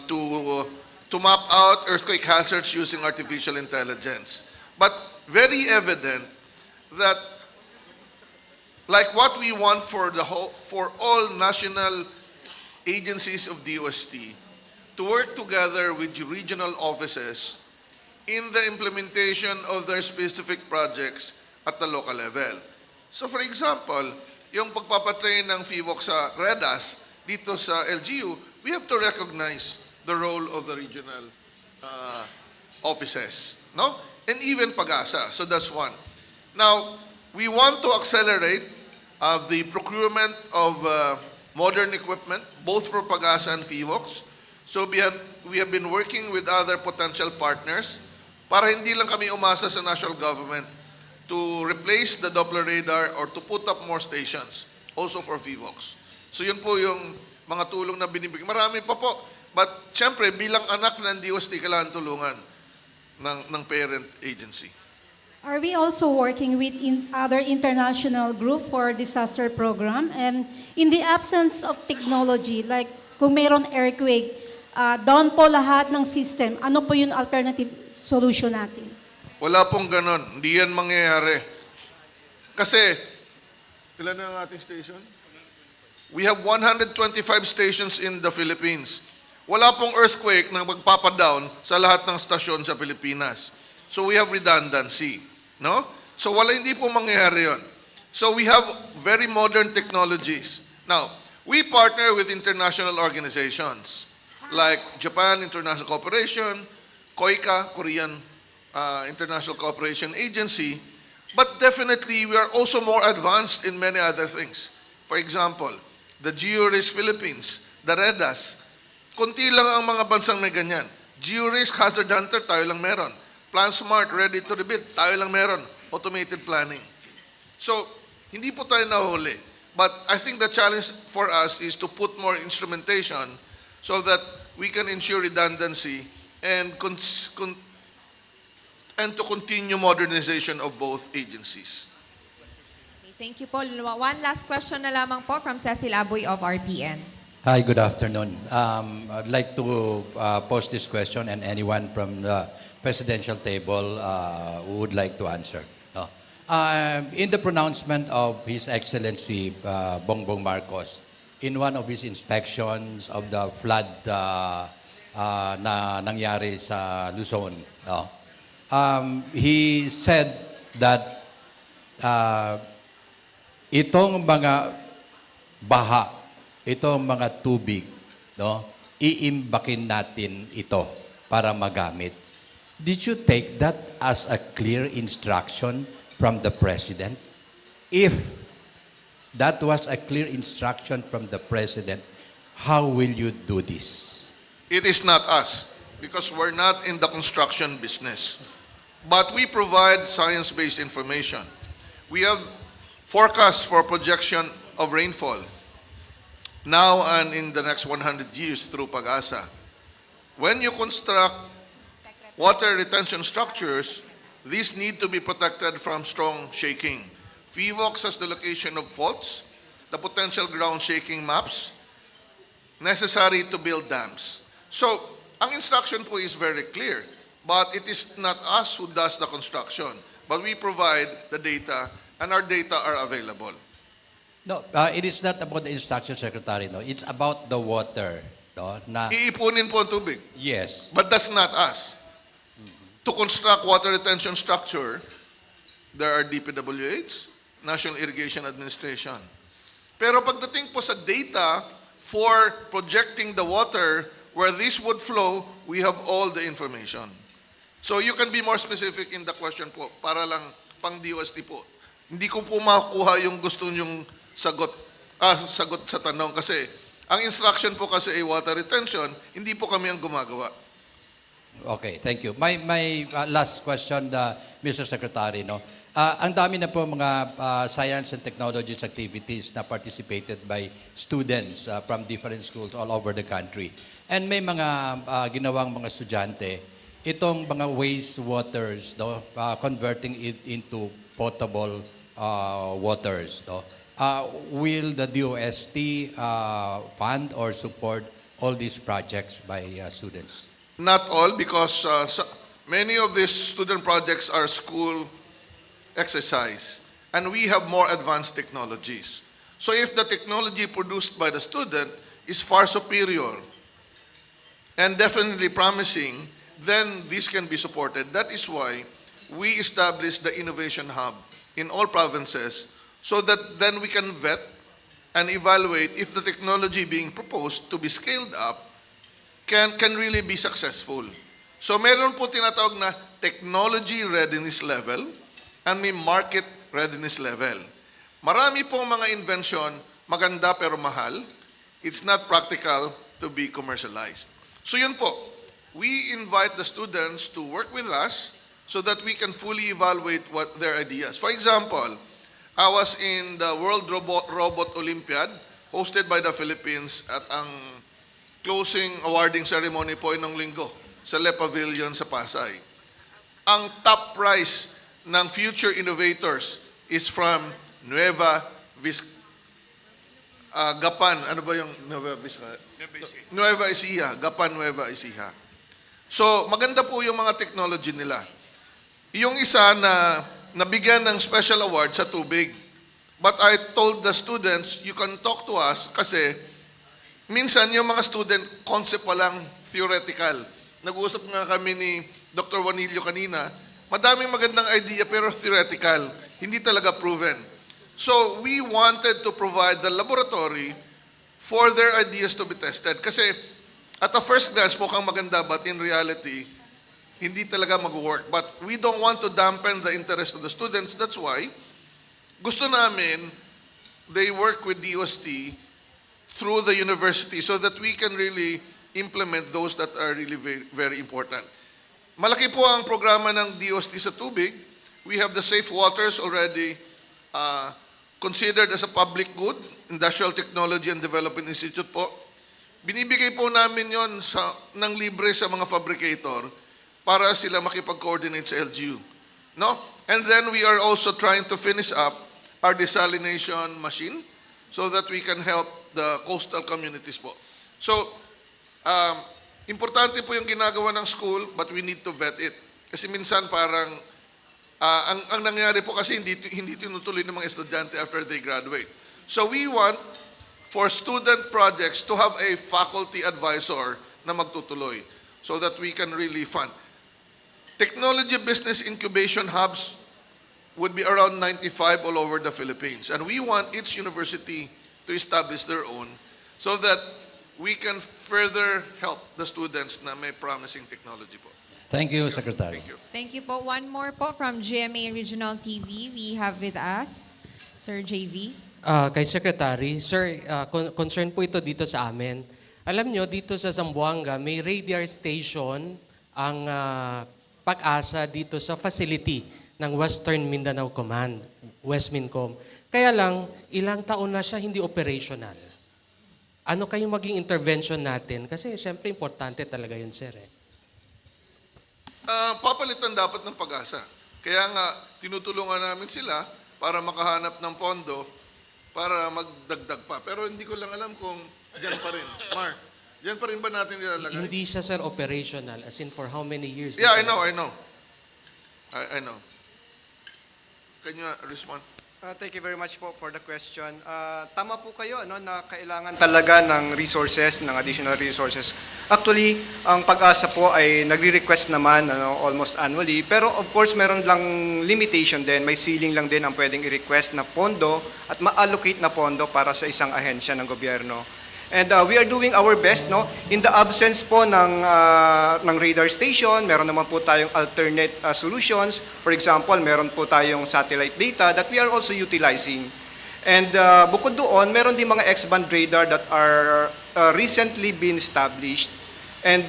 B: to map out earthquake hazards using artificial intelligence. But very evident that like what we want for all national agencies of DOST to work together with regional offices in the implementation of their specific projects at the local level. So for example, yung pagpapatrain ng PhilBox sa REDAS dito sa LGU, we have to recognize the role of the regional offices, and even Pag-asa. So that's one. Now, we want to accelerate the procurement of modern equipment, both for Pag-asa and PhilBox. So we have been working with other potential partners para hindi lang kami umasa sa national government to replace the Doppler radar or to put up more stations, also for PhilBox. So yun po yung mga tulong na binibigay. Marami pa po. But syempre, bilang anak ng DOST, kailangan tulungan ng parent agency.
T: Are we also working with other international group for disaster program? And in the absence of technology, like kung mayroon earthquake, down po lahat ng system, ano po yung alternative solution natin?
B: Wala pong ganon. Hindi yan mangyayari. Kasi, ilan na ang ating station? We have 125 stations in the Philippines. Wala pong earthquake na magpapadown sa lahat ng stasyon sa Pilipinas. So we have redundancy. So hindi po mangyayari yun. So we have very modern technologies. Now, we partner with international organizations like Japan International Cooperation, KOICA, Korean International Cooperation Agency, but definitely we are also more advanced in many other things. For example, the GeoRisk Philippines, the REDAS, konti lang ang mga bansang may ganyan. GeoRisk Hazard Hunter, tayo lang meron. Plan Smart, Ready to Rebid, tayo lang meron. Automated planning. So, hindi po tayo nahuli. But I think the challenge for us is to put more instrumentation so that we can ensure redundancy and to continue modernization of both agencies.
A: Okay, thank you po. One last question na lamang po from Cecil Aboy of RPN.
U: Hi, good afternoon. I'd like to pose this question, and anyone from the presidential table who would like to answer. No. In the pronouncement of His Excellency Bongbong Marcos, in one of his inspections of the flood na nangyari sa Luzon, no, he said that itong mga baha, itong mga tubig, no, iimbakin natin ito para magamit. Did you take that as a clear instruction from the President? If that was a clear instruction from the President, how will you do this?
B: It is not us, because we're not in the construction business. But we provide science-based information. We have forecasts for projection of rainfall now and in the next 100 years through Pag-asa. When you construct water retention structures, these need to be protected from strong shaking. FIVOX has the location of faults, the potential ground shaking maps, necessary to build dams. So, ang instruction po is very clear, but it is not us who does the construction, but we provide the data, and our data are available.
U: No, it is not about the instruction, Secretary. No, it's about the water. No, na
B: Iipunin po ang tubig.
U: yes.
B: But that's not us. To construct water retention structure, there are DPWH, National Irrigation Administration. Pero pagdating po sa data for projecting the water where this would flow, we have all the information. So you can be more specific in the question po, para lang pang DOST po. Hindi ko po makuha yung gusto nyong sagot sa tanong kasi ang instruction po kasi ay water retention, hindi po kami ang gumagawa.
U: Okay, thank you. My last question, Mr. Secretary, no. Ang dami na po mga science and technologies activities na participated by students from different schools all over the country. And may mga ginawang mga estudyante, itong mga wastewaters, no, converting it into potable waters, no. Will the DOST fund or support all these projects by students?
B: Not all, because many of these student projects are school exercise, and we have more advanced technologies. So if the technology produced by the student is far superior and definitely promising, then this can be supported. That is why we established the Innovation Hub in all provinces, so that then we can vet and evaluate if the technology being proposed to be scaled up can really be successful. So meron po tinatawag na technology readiness level and may market readiness level. Marami pong mga invention, maganda pero mahal. It's not practical to be commercialized. So yun po, we invite the students to work with us so that we can fully evaluate what their ideas. For example, I was in the World Robot Olympiad hosted by the Philippines at ang closing awarding ceremony po inong linggo sa Le Pavilion sa Pasay. Ang top prize ng future innovators is from Gapan. Ano ba yung Nueva Ecija. Gapan, Nueva Ecija. So, maganda po yung mga technology nila. Yung isa na nabigyan ng special award sa tubig. But I told the students, you can talk to us kasi minsan yung mga student, concept pa lang, theoretical. Nag-uusap nga kami ni Dr. Juanillo kanina, madaming magandang idea pero theoretical, hindi talaga proven. So we wanted to provide the laboratory for their ideas to be tested. Kasi at a first glance, mukhang maganda, but in reality, hindi talaga mag-work. But we don't want to dampen the interest of the students. That's why gusto namin they work with DOST through the university so that we can really implement those that are really very, very important. Malaki po ang programa ng DOST sa tubig. We have the Safe Waters already considered as a public good, Industrial Technology and Development Institute po. Binibigay po namin yon ng libre sa mga fabricator para sila makipag-coordinate sa LGU. No? And then we are also trying to finish up our desalination machine so that we can help the coastal communities po. So, importante po yung ginagawa ng school, but we need to vet it. Kasi minsan parang, ang nangyari po kasi hindi tinutuloy ng mga estudyante after they graduate. So we want for student projects to have a faculty advisor na magtutuloy so that we can really fund. Technology business incubation hubs would be around 95 all over the Philippines. And we want each university to establish their own so that we can further help the students na may promising technology po.
U: Thank you, Secretary.
B: Thank you.
A: Thank you po. One more po from GMA Regional TV. We have with us Sir JV.
E: Kay Secretary, Sir, concern po ito dito sa amin. Alam nyo, dito sa Zamboanga, may radar station ang pag-asa dito sa facility ng Western Mindanao Command, Westmincom. Kaya lang, ilang taon na siya hindi operational. Ano kayong maging intervention natin? Kasi syempre importante talaga yun, Sir.
B: Papalitan dapat ng pag-asa. Kaya nga, tinutulungan namin sila para makahanap ng pondo para magdagdag pa. Pero hindi ko lang alam kung dyan pa rin. Mark, dyan pa rin ba natin nilalagay?
E: Hindi siya, Sir, operational. As in, for how many years?
B: Yeah, I know. I know. Can you respond?
S: Thank you very much po for the question. Tama po kayo na kailangan talaga ng resources, ng additional resources. Actually, ang pag-asa po ay nagre-request naman almost annually. Pero of course, meron lang limitation din. May ceiling lang din ang pwedeng i-request na pondo at ma-allocate na pondo para sa isang ahensya ng gobyerno. And we are doing our best, no? In the absence po ng radar station, meron naman po tayong alternate solutions. For example, meron po tayong satellite data that we are also utilizing. And bukod doon, meron din mga X-band radar that are recently been established. And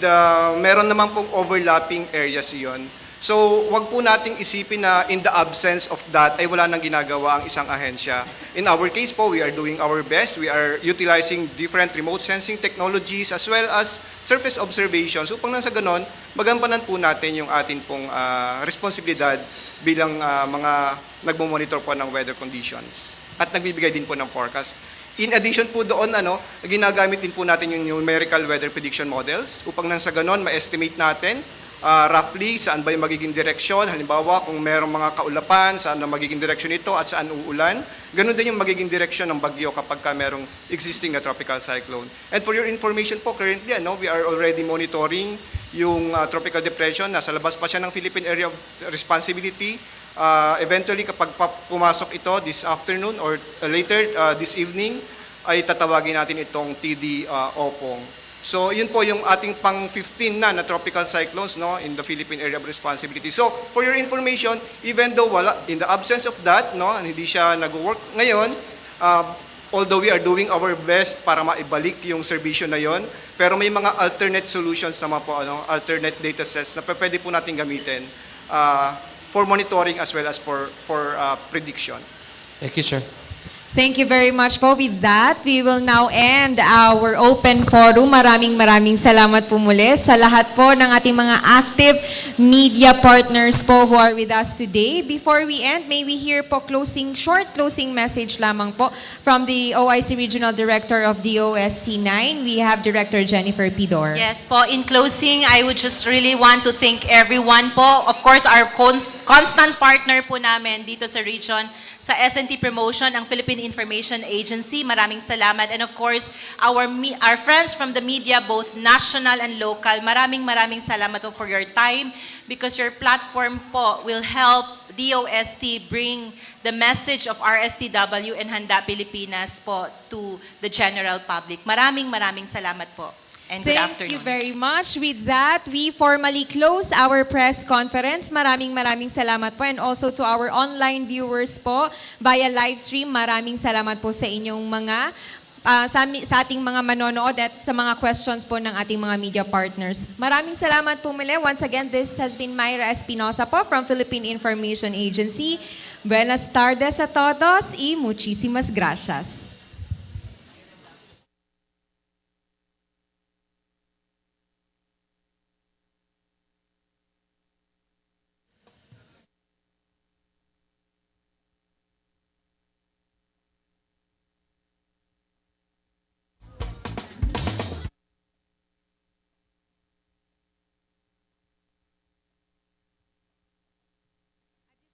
S: meron naman pong overlapping areas iyon. So, wag po nating isipin na in the absence of that ay wala nang ginagawa ang isang ahensya. In our case po, we are doing our best. We are utilizing different remote sensing technologies as well as surface observations upang nang sa ganon, magampanan po natin yung atin pong responsibilidad bilang mga nagmo-monitor po ng weather conditions at nagbibigay din po ng forecast. In addition po doon, ginagamit din po natin yung numerical weather prediction models upang nang sa ganon, ma-estimate natin roughly saan ba yung magiging direksyon. Halimbawa, kung merong mga kaulapan, saan ang magiging direksyon nito at saan uulan. Ganun din yung magiging direksyon ng bagyo kapag merong existing na tropical cyclone. And for your information po, currently, we are already monitoring yung tropical depression. Nasa labas pa siya ng Philippine Area of Responsibility. Eventually, kapag pumasok ito this afternoon or later this evening, ay tatawagin natin itong TD Opong. So, yun po yung ating pang-15 na tropical cyclones in the Philippine Area of Responsibility. So, for your information, even though in the absence of that, hindi siya nag-work ngayon, although we are doing our best para maibalik yung serbisyo na yon, pero may mga alternate solutions naman po, alternate data sets na pwede po natin gamitin for monitoring as well as for prediction.
E: Thank you, sir.
A: Thank you very much po. With that, we will now end our open forum. Maraming salamat po muli sa lahat po ng ating mga active media partners po who are with us today. Before we end, may we hear po short closing message lamang po from the OIC Regional Director of DOST 9. We have Director Jennifer Pidor.
D: Yes po, in closing, I would just really want to thank everyone po. Of course, our constant partner po namin dito sa region, sa S&T Promotion, ang Philippine Information Agency. Maraming salamat. And of course, our friends from the media, both national and local, maraming salamat po for your time because your platform po will help DOST bring the message of RSTW and Handa Pilipinas po to the general public. Maraming salamat po. And good afternoon.
A: Thank you very much. With that, we formally close our press conference. Maraming salamat po. And also to our online viewers po via live stream, maraming salamat po sa inyong mga sa ating mga manonood at sa mga questions po ng ating mga media partners. Maraming salamat po muli. Once again, this has been Myra Espinosa po from Philippine Information Agency. Buenas tardes a todos y muchísimas gracias.